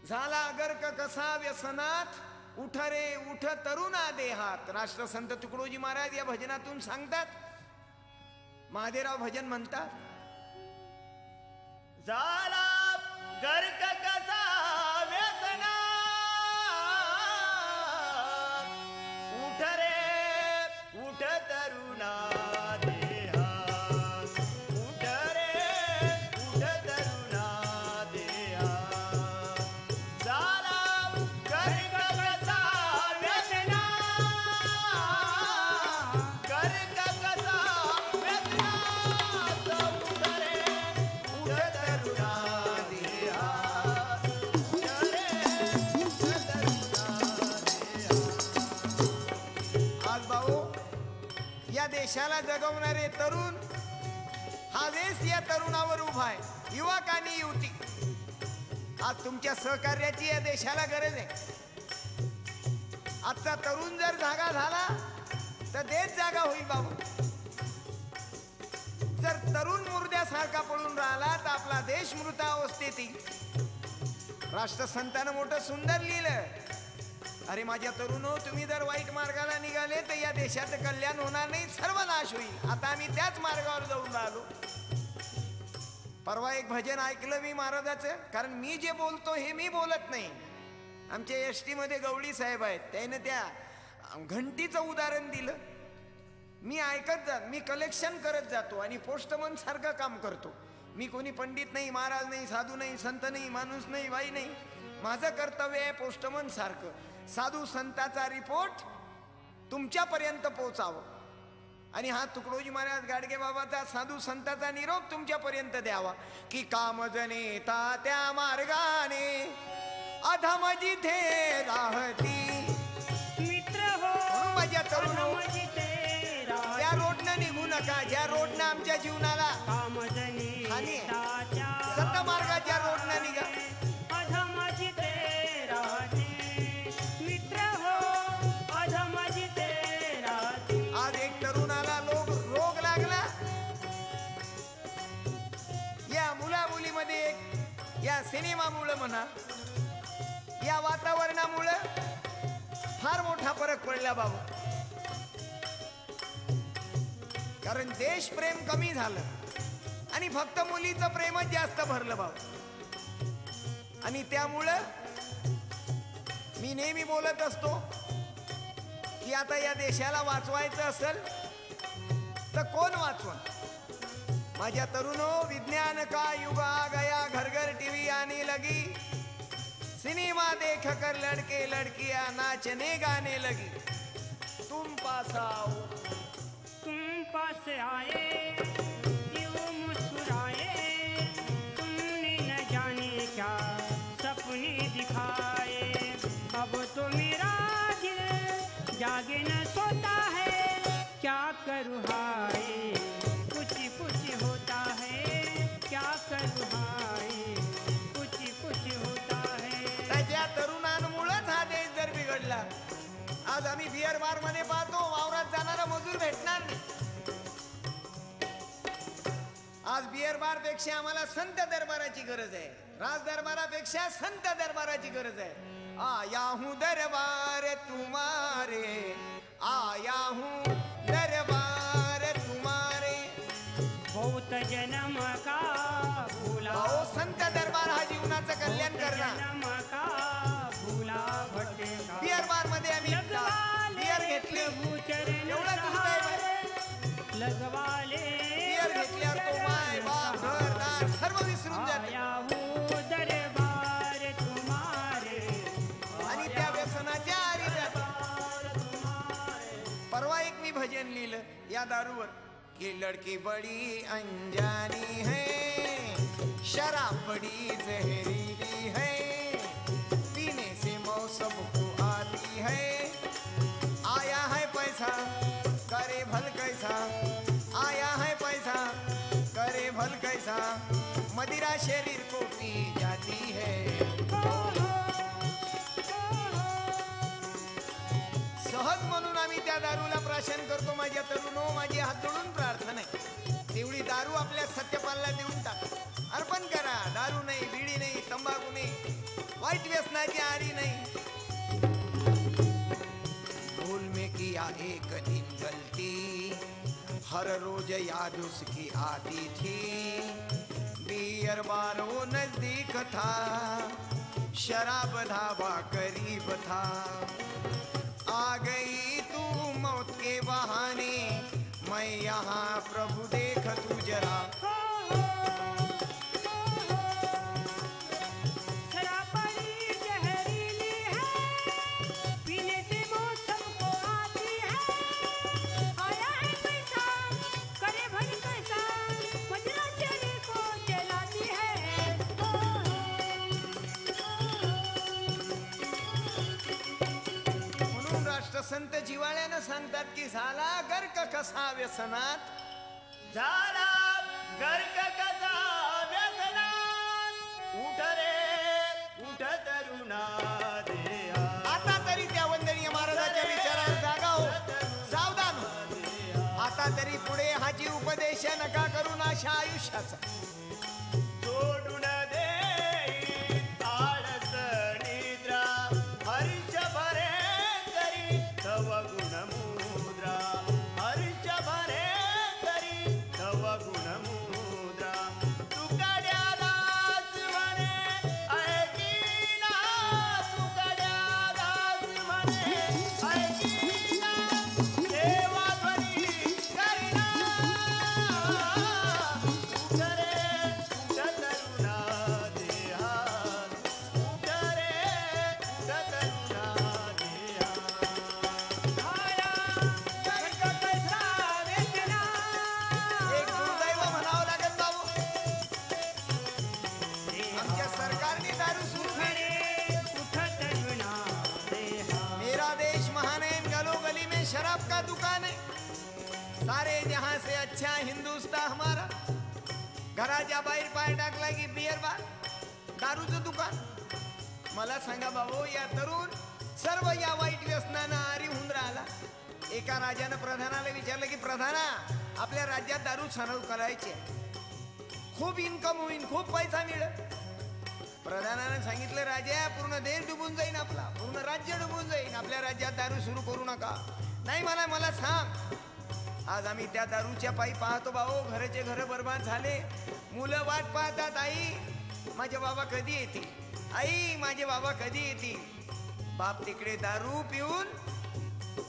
झाला गर्क कसा व्यसनात उठ रे उठ तरुणा देहात. राष्ट्रसंत तुकडोजी महाराज या भजनातून सांगतात. महादेवराव भजन म्हणतात झाला गर्क कसा व्यसनात उठ रे उठ तरुणा देहात उठ रे उठ तरुणा देहात झाला गर्क कसा व्यसनात गर्क कसा व्यसनात उठ रे उठ तरुणा देहात उठ रे उठ तरुणा देहात. आज भाऊ या देशाला जगवणारे तरुण हा देश या तरुणावर उभा आहे. युवक आणि युवती आज तुमच्या सहकार्याची या देशाला गरज आहे. आजचा तरुण जर जागा झाला तर देश जागा होईल बाबू. जर तरुण मुर्द्यासारखा पळून राहिला तर आपला देश मृतावस्थेत येईल. राष्ट्रसंतानं मोठं सुंदर लिहिलं अरे माझ्या तरुणो तुम्ही जर वाईट मार्गाला निघाले तर या देशाचं कल्याण होणार नाही सर्वनाश होईल. आता आम्ही त्याच मार्गावर जाऊन राहिलो. परवा एक भजन ऐकलं मी महाराजाचं. कारण मी जे बोलतो हे मी बोलत नाही. आमच्या एसटी मध्ये गवळी साहेब आहेत त्याने त्या घंटीचं उदाहरण दिलं. मी ऐकत मी कलेक्शन करत जातो आणि पोस्टमन सारखं काम करतो. मी कोणी पंडित नाही महाराज नाही साधू नाही संत नाही माणूस नाही बाई नाही. माझं कर्तव्य आहे पोस्टमन सारखं साधू संताचा रिपोर्ट तुमच्यापर्यंत पोहोचावं. आणि हा तुकडोजी महाराज गाडगे बाबाचा साधू संताचा निरोप तुमच्यापर्यंत द्यावा की कामजनेता त्या मार्गाने अधम जिथे राहती. मित्र हो म्हणून माझ्या तरुण जिथे त्या रोडनं निघू नका ज्या रोडनं आमच्या जीवनाला कामजनी हानी आहे. ताच्या सत्य मार्गाच्या रोडनं निघा. अधम जिथे राहते मित्र हो अधम जिथे राहते. आज एक तरुणाला रोग लागला. या मुलामुलीमध्ये एक या सिनेमामुळे म्हणा या वातावरणामुळे फार मोठा फरक पडला बाबू. कारण देशप्रेम कमी झालं आणि फक्त मुलीचं प्रेमच जास्त भरलं बाबू. आणि त्यामुळं मी नेहमी बोलत असतो की आता या देशाला वाचवायचं असेल तर कोण वाचवण. माझ्या तरुणो विज्ञान का युग आ गया घर घर टीवी आने लगी. सिनेमा देख कर लड़के लड़कियां नाचने गाने लगी. तुम पास आओ तुम पास आए यूं मुस्कुराए तुमने न जाने क्या सपने दिखाए. अब तो मेरा दिल जागे न सोता है क्या करूँ हाय कुछ कुछ होता है क्या करूँ हाय कुछ कुछ होता है. त्याच्या तरुणांमुळेच हा देश जर बिघडला. आज आम्ही बिअर बार मध्ये पाहतो वावरात जाणारा मजूर भेटणार नाही. आज बिअर बार पेक्षा आम्हाला संत दरबाराची गरज आहे. राज दरबारापेक्षा संत दरबाराची गरज आहे. आया हूँ दरबार तुम्हारे आया हूँ दरबार तुम्हारे. बहुत जन्म का भूला अहो संत दरबार हा जीवनाचं कल्याण करणार. जन्म का भूला भटका बिअर बार मध्ये आम्ही बिअर घेतली एवढा दूध आहे बाई. लगवाले बिअर घेतल्यावर तो माय बाप घर दार सर्व विसरून जाते. आया हूँ दरबार तुम्हारे आणि त्या व्यसनाच्या आरी जाते. परवा एक मी भजन लिहिलं या दारूवर. कि लड़की बड़ी अनजानी है, शराब बड़ी जहरीली है, पीने से मौसम को आती है। आया है पैसा करे भल कैसा, आया है पैसा करे भल कैसा, मदिरा शरीर को पी जाती है। सहज म्हणून आम्ही त्या दारूला प्राशन करतो. माझ्या तरुणो, माझी हात जोडून प्रार्थना आहे, तेवढी दारू आपल्या सत्यपालला देऊन टाका. अर्पण करा. दारू नाही, बिडी नाही, तंबाखू नाही, वाईट व्यसनाची आरी नाही. भूल में किया एक दिन गलती, हर रोज याद उसकी आती थी. बियर बार वो नजदीक था, शराब ढाबा करीब था. आ गई तू मौत के बहाने, मैं यहाँ प्रभु देख तू जरा. शराब बड़ी जहरीली है, पीने से मौसम को आती है. आया है पैसा करे भल कैसा, मदिरा शरीर को जलाती है. म्हणून राष्ट्रसंत जिवाळ्यानं सांगतात की झाला गर्क कसा व्यसनात, झाला गर्क कसा व्यसनात, उठ रे उठ तरुणा देहा. आता तरी त्या वंदनीय महाराजाच्या विचारावर जागा हो, सावधान हो. आता तरी पुढे हाची उपदेश नका करू नाशा आयुष्याचा. सोडून दे आळस निद्रा, हर्ष भरे तरी तव गुणमुद्रा. हर्ष भरे तरी तव गुणमुद्रा. तुकड्या दास म्हणे ऐकीना, तुकड्या दास म्हणे ऐकीना, देवा ध्वनी करीना. उठ रे उठ तरुणा देहा, उठ रे उठ तरुणा देहा. आया गर्क कसा व्यसनात, एक दुर्दैव म्हणावं लागेल बाबू, आमच्या सरकारने दारू सुरू केली. उठ तरुणा देहा. मेरा देश महान है, गलो गली में शराब का दुकान है. सारे जहां से अच्छा हिंदुस्तान हमारा. घराच्या बाहेर पाय टाकला की बियर बार, दारूचं दुकान. मला सांगा बाबू, या तरुण सर्व या वाईट व्यसनानं आरी होऊन राहिला. एका राजानं प्रधानाला विचारलं की प्रधाना, आपल्या राज्यात दारू छानव करायची आहे, खूप इन्कम होईल, खूप पैसा मिळेल. प्रधानानं सांगितलं राजा, पूर्ण देश डुबून जाईन, आपला पूर्ण राज्य डुबून जाईन, आपल्या राज्यात दारू सुरू करू नका. नाही, मला सांग. आज आम्ही त्या दारूच्या पायी पाहतो भाऊ, घराचे घर बर्बाद झाले. मुलं वाट पाहतात, आई माझे बाबा कधी येतील, आई माझे बाबा कधी येतील. बाप तिकडे दारू पिऊन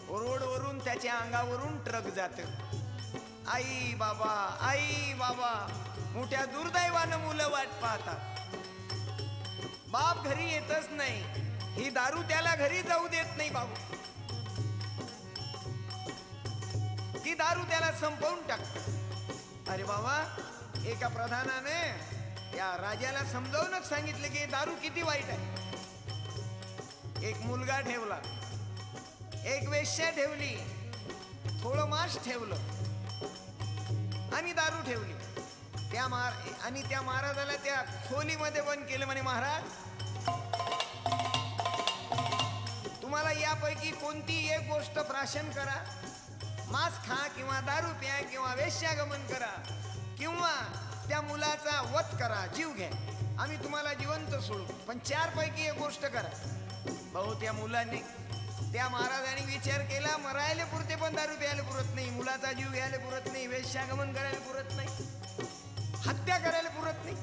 रोडवरून त्याच्या अंगावरून ट्रक जात. आई बाबा मोठ्या दुर्दैवानं मुलं वाट पाहतात. बाप घरी येतच नाही, ही दारू त्याला घरी जाऊ देत नाही बाबू. ती दारू त्याला संपवून टाकते. अरे बाबा, एका प्रधानाने या राजाला समजावूनच सांगितलं की दारू किती वाईट आहे. एक मुलगा ठेवला, एक वेश्या ठेवली, थोडं मांस ठेवलं आणि दारू ठेवली. त्या महाराजाला त्या खोलीमध्ये बंद केलं. म्हणे महाराज, तुम्हाला यापैकी कोणती एक गोष्ट प्राशन करा, मांस खा किंवा दारू प्या किंवा वेश्यागमन करा किंवा त्या मुलाचा वध करा, जीव घ्या, आम्ही तुम्हाला जिवंत सोडू, पण 4 पैकी एक गोष्ट करा. भाऊ, त्या मुलाने, त्या महाराजांनी विचार केला, मरायला पुरते पण दारू प्यायला पुरत नाही, मुलाचा जीव घ्यायला पुरत नाही, वेश्यागमन करायला पुरत नाही, हत्या करायला पुरत नाही.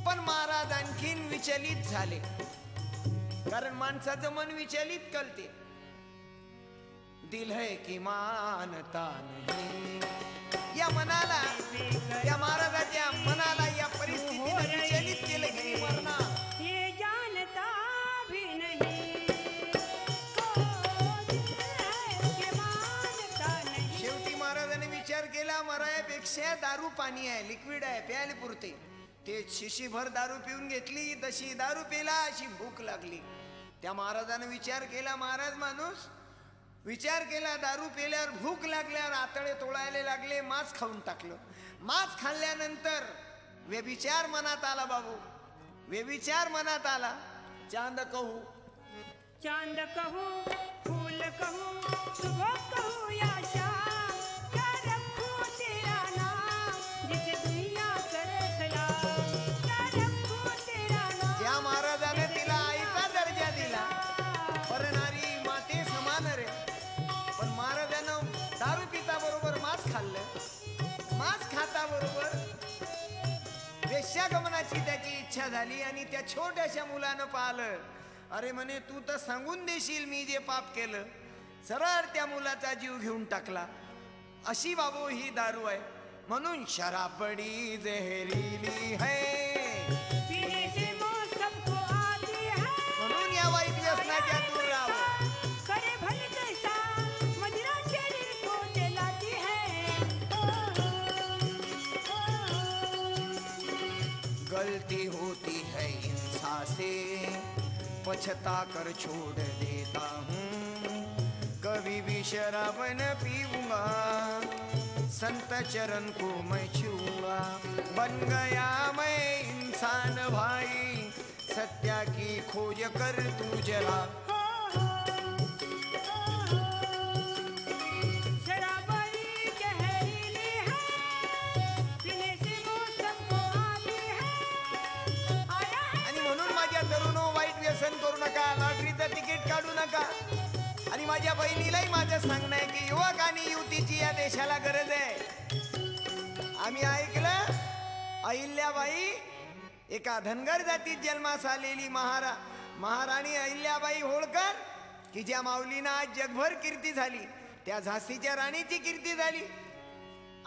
पण महाराज आणखीन विचलित झाले, कारण माणसाचं मन विचलित करते. दिल है की मानता नहीं, या मनाला, या महाराजाच्या मनाला या परिस्थितीने विचलित केलं की मरणार. ये जानता भी नहीं, को दिल है कि मानता नहीं. शेवटी कसे दारू पाणी आहे, लिक्विड आहे, प्यायला पुरते. ते शिशीभर दारू पिऊन घेतली, तशी दारू पिला, अशी भूक लागली. त्या महाराजानं विचार केला, महाराज माणूस विचार केला, दारू पिल्यावर भूक लागल्यावर आतडे तोडायला लागले, मांस खाऊन टाकलं. मांस खाल्ल्यानंतर व्यभिचार मनात आला. बाबू व्यभिचार मनात आला. चांद कहू चांद कहूँ फूल कहूँ सुबह कहूँ या शाम, क्या रखूँ तेरा नाम जिसे दुनिया करे सलाम, क्या रखूँ तेरा नाम. ज्या महाराजाने तिला आईचा दर्जा दिला, परणारी माते समान रे, पण महाराजानं दारू पिता बरोबर मांस खाल्लं. मांस खाता बरोबर वेश्यागमनाची त्याची इच्छा झाली आणि त्या छोट्याशा मुलानं पाहिलं. अरे म्हणे तू तर सांगून देशील मी जे पाप केलं. सरळ त्या मुलाचा जीव घेऊन टाकला. अशी बाबू ही दारू आहे. म्हणून शराब बडी जहरीली है, पीने से मौसम को आती है, म्हणून या वाईट व्यसनाच्या दूर राहावं. करे भले कैसा मदिरा शरीर को जलाती है. गलती होती है इंसान से, पछता कर छोड़ देता हूँ. कभी भी शराब न पीऊंगा, संत चरण को मैं छूंगा. बन गया मैं इंसान भाई, सत्या की खोज कर तू जरा. शराब बड़ी जहरीली है, पीने से मौसम को आती है. आया है आणि म्हणून माझ्या तरुणो वाईट व्यसन करू नका, लॉटरीचं तिकीट काढू नका. आणि माझ्या बहिणीलाही माझं सांगणं आहे की युवक आणि युवतीची या देशाला गरज आहे. आम्ही ऐकलं अहिल्याबाई एका धनगर जातीत जन्मास आलेली महाराणी अहिल्याबाई होळकर, की ज्या माऊलीनं आज जगभर कीर्ती झाली, त्या झाशीच्या राणीची कीर्ती झाली.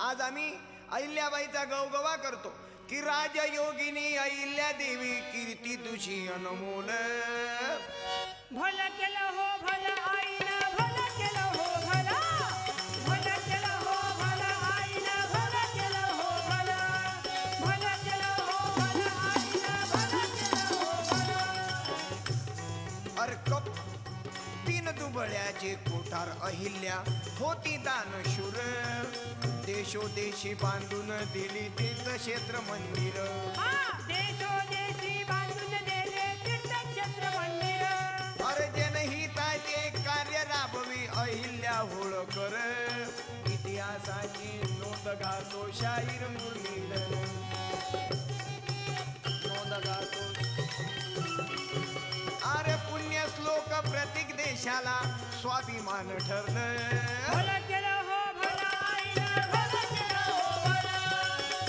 आज आम्ही अहिल्याबाईचा गवगवा करतो की राजयोगिनी अहिल्या देवी कीर्ती तुझी अनमोल. भलं केलं हो भलं आईनं, भलं केलं हो भलं, भलं केलं हो भलं आईनं, भलं केलं हो भलं, भलं केलं हो भलं आईनं, भलं केलं हो भलं. अर कप तीन दुबळ्याचे कोठार अहिल्या होती दानशूर. देशोदेशी बांधून दिली तीर्थक्षेत्र मंदिर. देशोदेशी बांधून दिले तीर्थक्षेत्र मंदिर. अरे जनहिताचे कार्य राबवी अहिल्या होळकर. इतिहासाची नोंद गातो शाहीर मुरलील, नोंद गातो. अरे पुण्य श्लोक प्रत्येक देशाला स्वाभिमान ठरलं. भलं केलं हो भलं आईनं, भलं केलं हो भलं,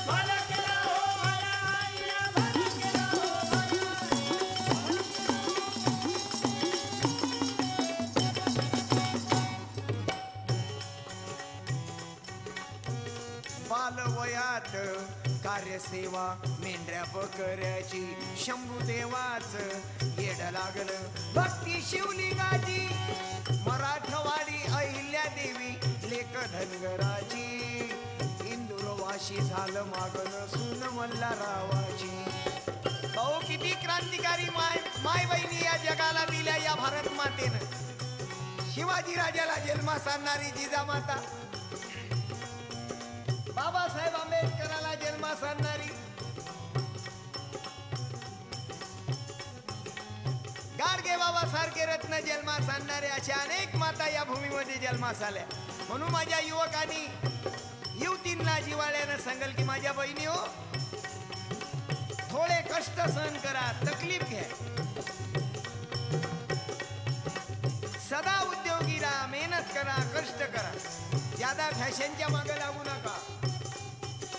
भलं केलं हो भलं आईनं, भलं केलं हो भलं. बालवयात कार्यसेवा मेंढ्या बकऱ्याची शंभूदेवाच येड लागलं. भक्ती शिवलिंगाची मराठवाडी अहिल्या देवी लेक धनगराची. इंदुरवाशी झालं मागन सून मल्हाररावाची. भाऊ किती क्रांतिकारी माय बहिणी या जगाला दिल्या या भारत मातेनं. शिवाजी राजाला जन्मास आणणारी जिजामाता, बाबासाहेब आंबेडकराला जन्मास आणणारी, गाडगे बाबा सारखे रत्न जन्मास आणणारे अशा अनेक माता या भूमीमध्ये जन्मास आल्या. म्हणून माझ्या युवकांनी युवतींना जिवाळ्यानं सांगेल की माझ्या बहिणी हो, थोडे कष्ट सहन करा, तकलीफ घ्या. सदा उद्योगी राहा, मेहनत करा, कष्ट करा. ज्यादा फॅशनच्या मागे लागू नका,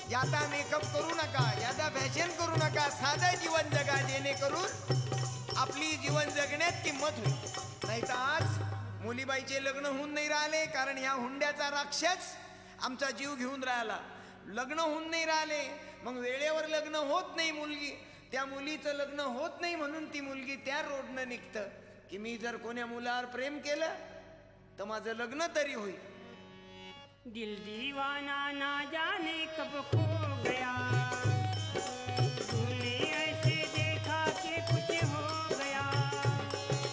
ज्यादा मेकअप करू नका, ज्यादा फॅशन करू नका. साधं जीवन जगा, जेणेकरून आपली जीवन जगण्यात किंमत होईल. नाही तर आज मुलीबाईचे लग्न होऊन नाही राहिले, कारण ह्या हुंड्याचा राक्षस आमचा जीव घेऊन राहिला. लग्न होऊन नाही राहिले, मग वेळेवर लग्न होत नाही. त्या मुलीचं लग्न होत नाही म्हणून ती मुलगी त्या रोडनं निघतं की मी जर कोण्या मुलावर प्रेम केलं तर माझं लग्न तरी होईल. दिल दीवाना ना जाने कब खो गया, तूने ऐसे देखा कि कुछ हो गया,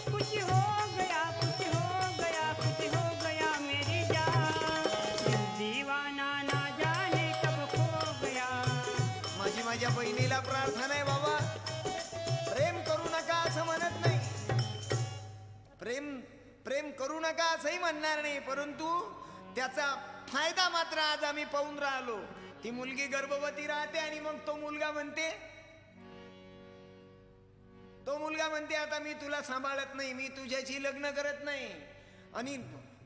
कुछ हो गया, कुछ हो गया, कुछ हो गया मेरी जान। दिल दीवाना ना जाने कब खो गया। माझ्या बहिणीला प्रार्थना आहे बाबा, प्रेम करू नका असं म्हणत नाही, प्रेम करू नका असंही म्हणणार नाही, परंतु त्याचा फायदा मात्र आज आम्ही पाहून राहिलो. ती मुलगी गर्भवती राहते आणि मग तो मुलगा म्हणते आता मी तुला सांभाळत नाही, मी तुझ्याशी लग्न करत नाही. आणि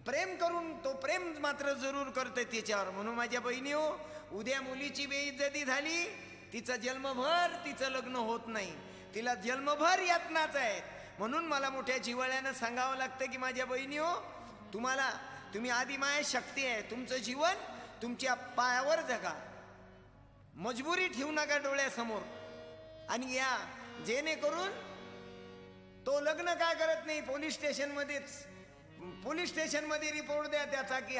प्रेम करून तो प्रेम मात्र जरूर करते तिच्यावर. म्हणून माझ्या बहिणी हो, उद्या मुलीची बेइज्जती झाली, तिचा जन्मभर तिचं लग्न होत नाही, तिला जन्मभर यातनाच आहेत. म्हणून मला मोठ्या जिव्हाळ्यानं सांगावं लागतं की माझ्या बहिणी हो, तुम्ही आदिमाया शक्ती आहे, तुमचं जीवन तुमच्या पायावर जगा, मजबुरी ठेवू नका डोळ्यासमोर. आणि या जेणेकरून तो लग्न काय करत नाही, पोलीस स्टेशनमध्ये रिपोर्ट द्या त्याचा की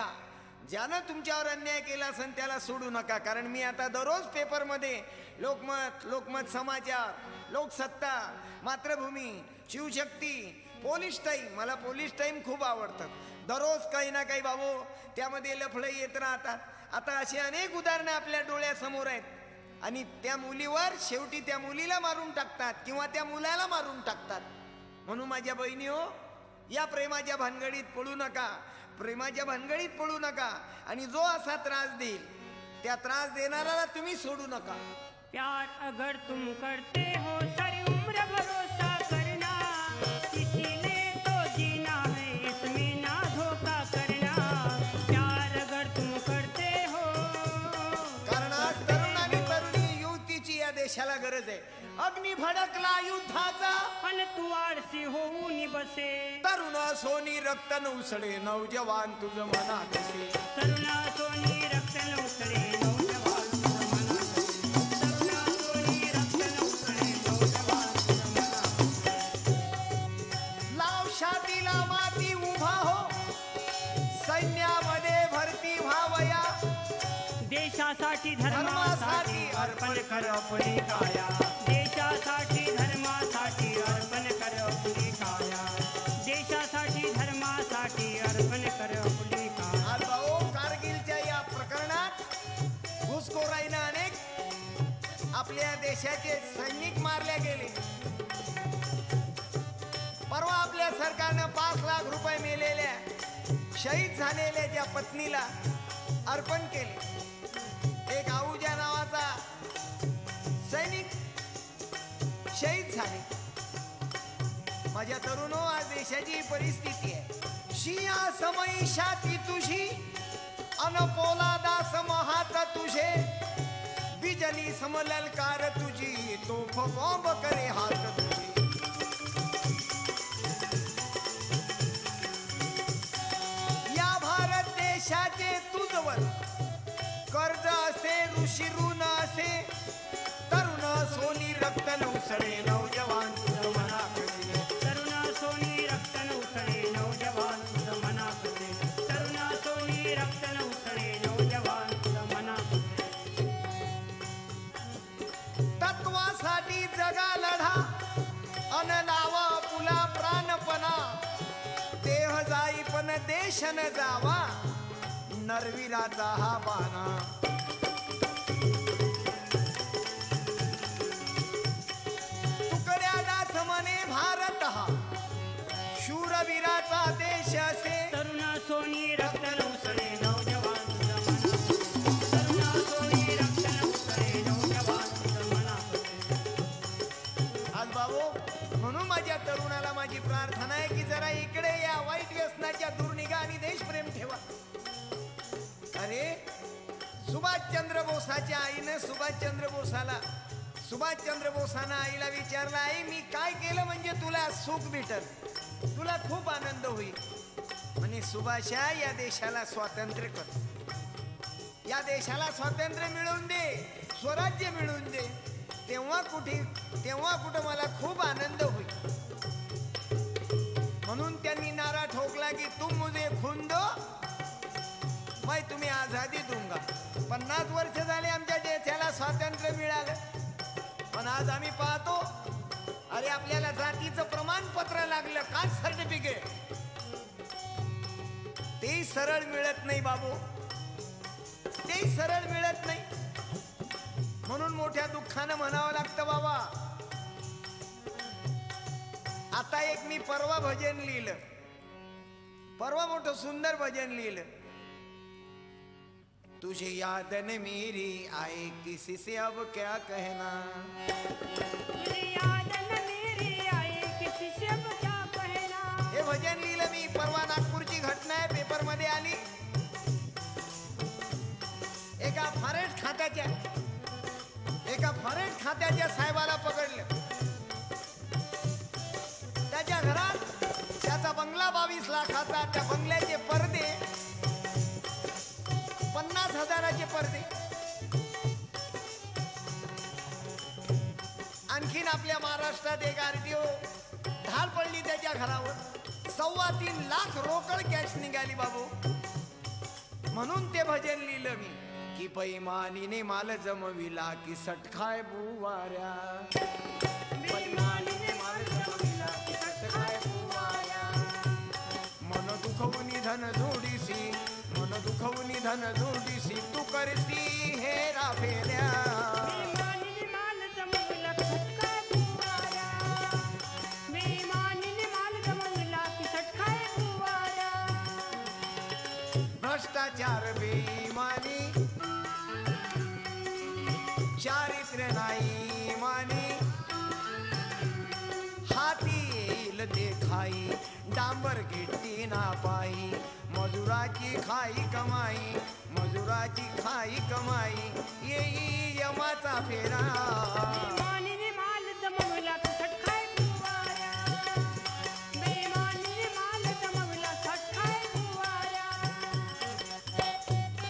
ज्यानं तुमच्यावर अन्याय केला असेल त्याला सोडू नका. कारण मी आता दररोज पेपरमध्ये लोकमत समाचार, लोकसत्ता, मातृभूमी, शिवशक्ती, पोलीस टाईम, मला पोलीस टाईम खूप आवडतात. दररोज काही ना काही बाबू त्यामध्ये लफडे येत राहतात. आता अशी अनेक उदाहरणं आपल्या डोळ्यासमोर आहेत. आणि त्या मुलीवर शेवटी त्या मुलीला मारून टाकतात किंवा त्या मुलाला मारून टाकतात. म्हणून माझ्या बहिणी हो, या प्रेमाच्या भानगडीत पडू नका, प्रेमाच्या भानगडीत पडू नका. आणि जो असा त्रास देईल त्या त्रास देणाऱ्याला तुम्ही सोडू नका. प्यार अगर तुम करते हो सारी उम्र भरोसा करना, इसीलिए तो जीना है इसमें ना धोखा करना. प्यार अगर तुम करते हो, कारण आज तरुण आणि तरुणी युवतीची या देशाला गरज आहे. अग्नी भडकला युद्धाचा अन तू आळसी होऊन बसे, तरुण सोनी रक्त नवसळे नौजवान तुझं मनात असे. तरुणा सोनी रक्त नवसळे नौजवान तुझं मनात असे. तरुणा सोनी रक्त नवसळे नौजवान तुझं मनात असे. लाव छातीला माती उभा हो, सैन्यामध्ये भरती व्हावया, देशासाठी धर्मासाठी अर्पण कर आपली काया. देशासाठी धर्मासाठी अर्पण कर आपली काया. देशासाठी धर्मासाठी अर्पण कर आपली काया. आज भाऊ कारगिलच्या या प्रकरणात घुसखोराईनं अनेक आपल्या देशाचे सैनिक मारले गेले. परवा आपल्या सरकारनं 5 लाख रुपये मेलेल्या शहीद झालेल्या त्या पत्नीला अर्पण केले. एक आहुजा नावाचा सैनिक शहीद झाले. माझ्या तरुणो, आज देशाची परिस्थिती आहे. शिया समयी शाती तुझी अन पोलादा समहात तुझे, बिजली समललकार तुझी तोफ बॉम्ब करे हात तुझे. या भारत देशाचे तुझवर कर्ज असे ऋषी ऋण असे, तरुण सोनी रक्त नवसळे नौजवान तुझं मनात असे. तरुणा सोनी रक्त नवसळे नौजवान तुझं मनात असे. तरुणा सोनी रक्त नवसळे नौजवान तुझं मनात असे. तत्वासाठी जगा लढा अन लावा पुला प्राणपणा, देह जाई पण देश न जावा, नरवीराचा हा बाणा. तुकड्याला समने भारत हा शूरवीराचा देश असे. तरुणा सोनी रक्त नवसळे नौजवान तुझं मनात असे. तरुणा सोनी रक्त नवसळे नौजवान तुझं मनात असे. आज बाबू, म्हणून माझ्या तरुणाला माझी प्रार्थना आहे की जरा इकडे या, वाईट व्यसनाच्या दूर निघा आणि देशप्रेम ठेवा. अरे सुभाषचंद्र बोसाच्या आईनं सुभाषचंद्र बोसानं आईला विचारलं, आई मी काय केलं म्हणजे तुला सुख भेटल, तुला खूप आनंद होईल. म्हणे सुभाषा, या देशाला स्वातंत्र्य कर, या देशाला स्वातंत्र्य मिळवून दे, स्वराज्य मिळवून दे, तेव्हा कुठं मला खूप आनंद होईल. म्हणून त्यांनी नारा ठोकला की तुम मुझे खून दो मैं तुम्ही आझादी दूंगा. 50 वर्ष झाले आमच्या देशाला स्वातंत्र्य मिळालं, पण आज आम्ही पाहतो अरे आपल्याला जातीचं प्रमाणपत्र लागलं, कास्ट सर्टिफिकेट, ते सरळ मिळत नाही बाबू, ते सरळ मिळत नाही. म्हणून मोठ्या दुःखानं म्हणावं लागतं बाबा. आता एक मी परवा भजन लिहिलं, परवा मोठं सुंदर भजन लिहिलं. तुझे याद न मेरी आए किसी से अब क्या कहना, तुझे याद न मेरी आए किसी से अब क्या कहना. हे भजन लिहिलं मी. परवा नागपूरची घटना आहे, पेपर मध्ये आली. एका फॉरेस्ट खात्याच्या साहेबाला पकडलं. त्याच्या घरात त्याचा बंगला 22 लाखाचा, त्या बंगल्याचे पडदे 50,000चे पडदे. आणखीन आपल्या महाराष्ट्रात एक आरटीओ धाड पडली त्याच्या घरावर. 3.25 लाख रोकड कॅश निघाली बाबू. म्हणून ते भजन लिहिलं मी की पैमानीने माल जमविला की सटखाय बुवाऱ्या, पैमानीने माल जमविला की सटखाय बुवाऱ्या. मन दुखवून धन जोडीसी, मन दुखवून धन जोडीसी, तू करसी हेरा फेऱ्या. बेईमानीने माल जमविला की सटकाय बुवाऱ्या, बेईमानीने माल जमविला की सटकाय बुवाऱ्या. भ्रष्टाचार बेईमानी, चारित्र्य नाही मानी, हाती येईल ते खाई, डांबर गिट्टी ना पाई. मजुराची खाई कमाई, मजुराची खाई कमाई, येई यमाचा फेरा. बेईमानीने माल जमविला की सटकाय बुवाऱ्या, बेईमानीने माल जमविला सटकाय बुवाऱ्या.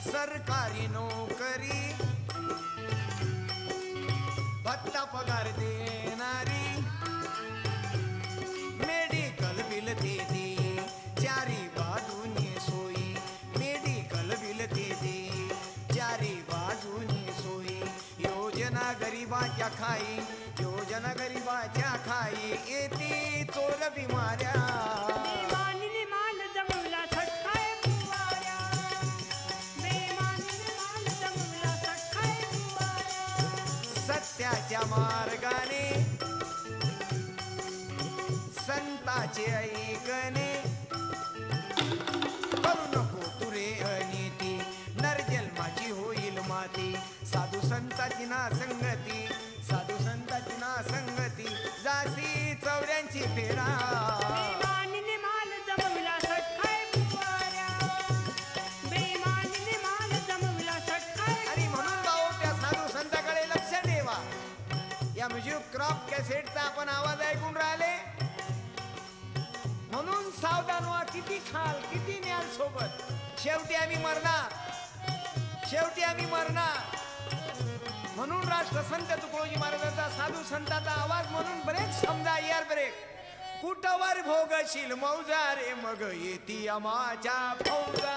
सरकारी नोकरी, भत्ता पगार देणारी, मेडिकल बिल देते चारी बाजूनी सोयी, मेडिकल बिल देते चारी बाजूनी सोयी. योजना गरिबाच्या खाई, योजना गरिबाच्या खाई, येते चोर बिमाऱ्या. बेईमानीने माल जमविला सटकाय बुवाऱ्या, बेईमानीने माल जमविला सटकाय बुवाऱ्या. सत्याच्या मार्गाने संताचे ऐकणे, करू नको तुरे अनिती, नरजन्माची होईल माती. साधू संताची ना संगती, साधू संताची ना संगती, जासी 84 फेरा. बेईमानीने माल जमविला सटकाय बुवाऱ्या, बेईमानीने माल जमविला सटकाय. आणि म्हणून भाऊ त्या साधू संताकडे लक्ष ठेवा. या म्युझिक क्रॉप कॅसेटचा आपण आवाज ऐकून राहिले, म्हणून सावधान व्हा. किती खाल किती न्याल सोबत, शेवटी आम्ही मरणार, शेवटी आम्ही मरणार. म्हणून राष्ट्रसंत तुकडोजी महाराजांचा साधू संताचा आवाज म्हणून ब्रेक समजा, एअर ब्रेक. कुठवर भोगशील मौजा रे, मग येती आमाच्या फौजा.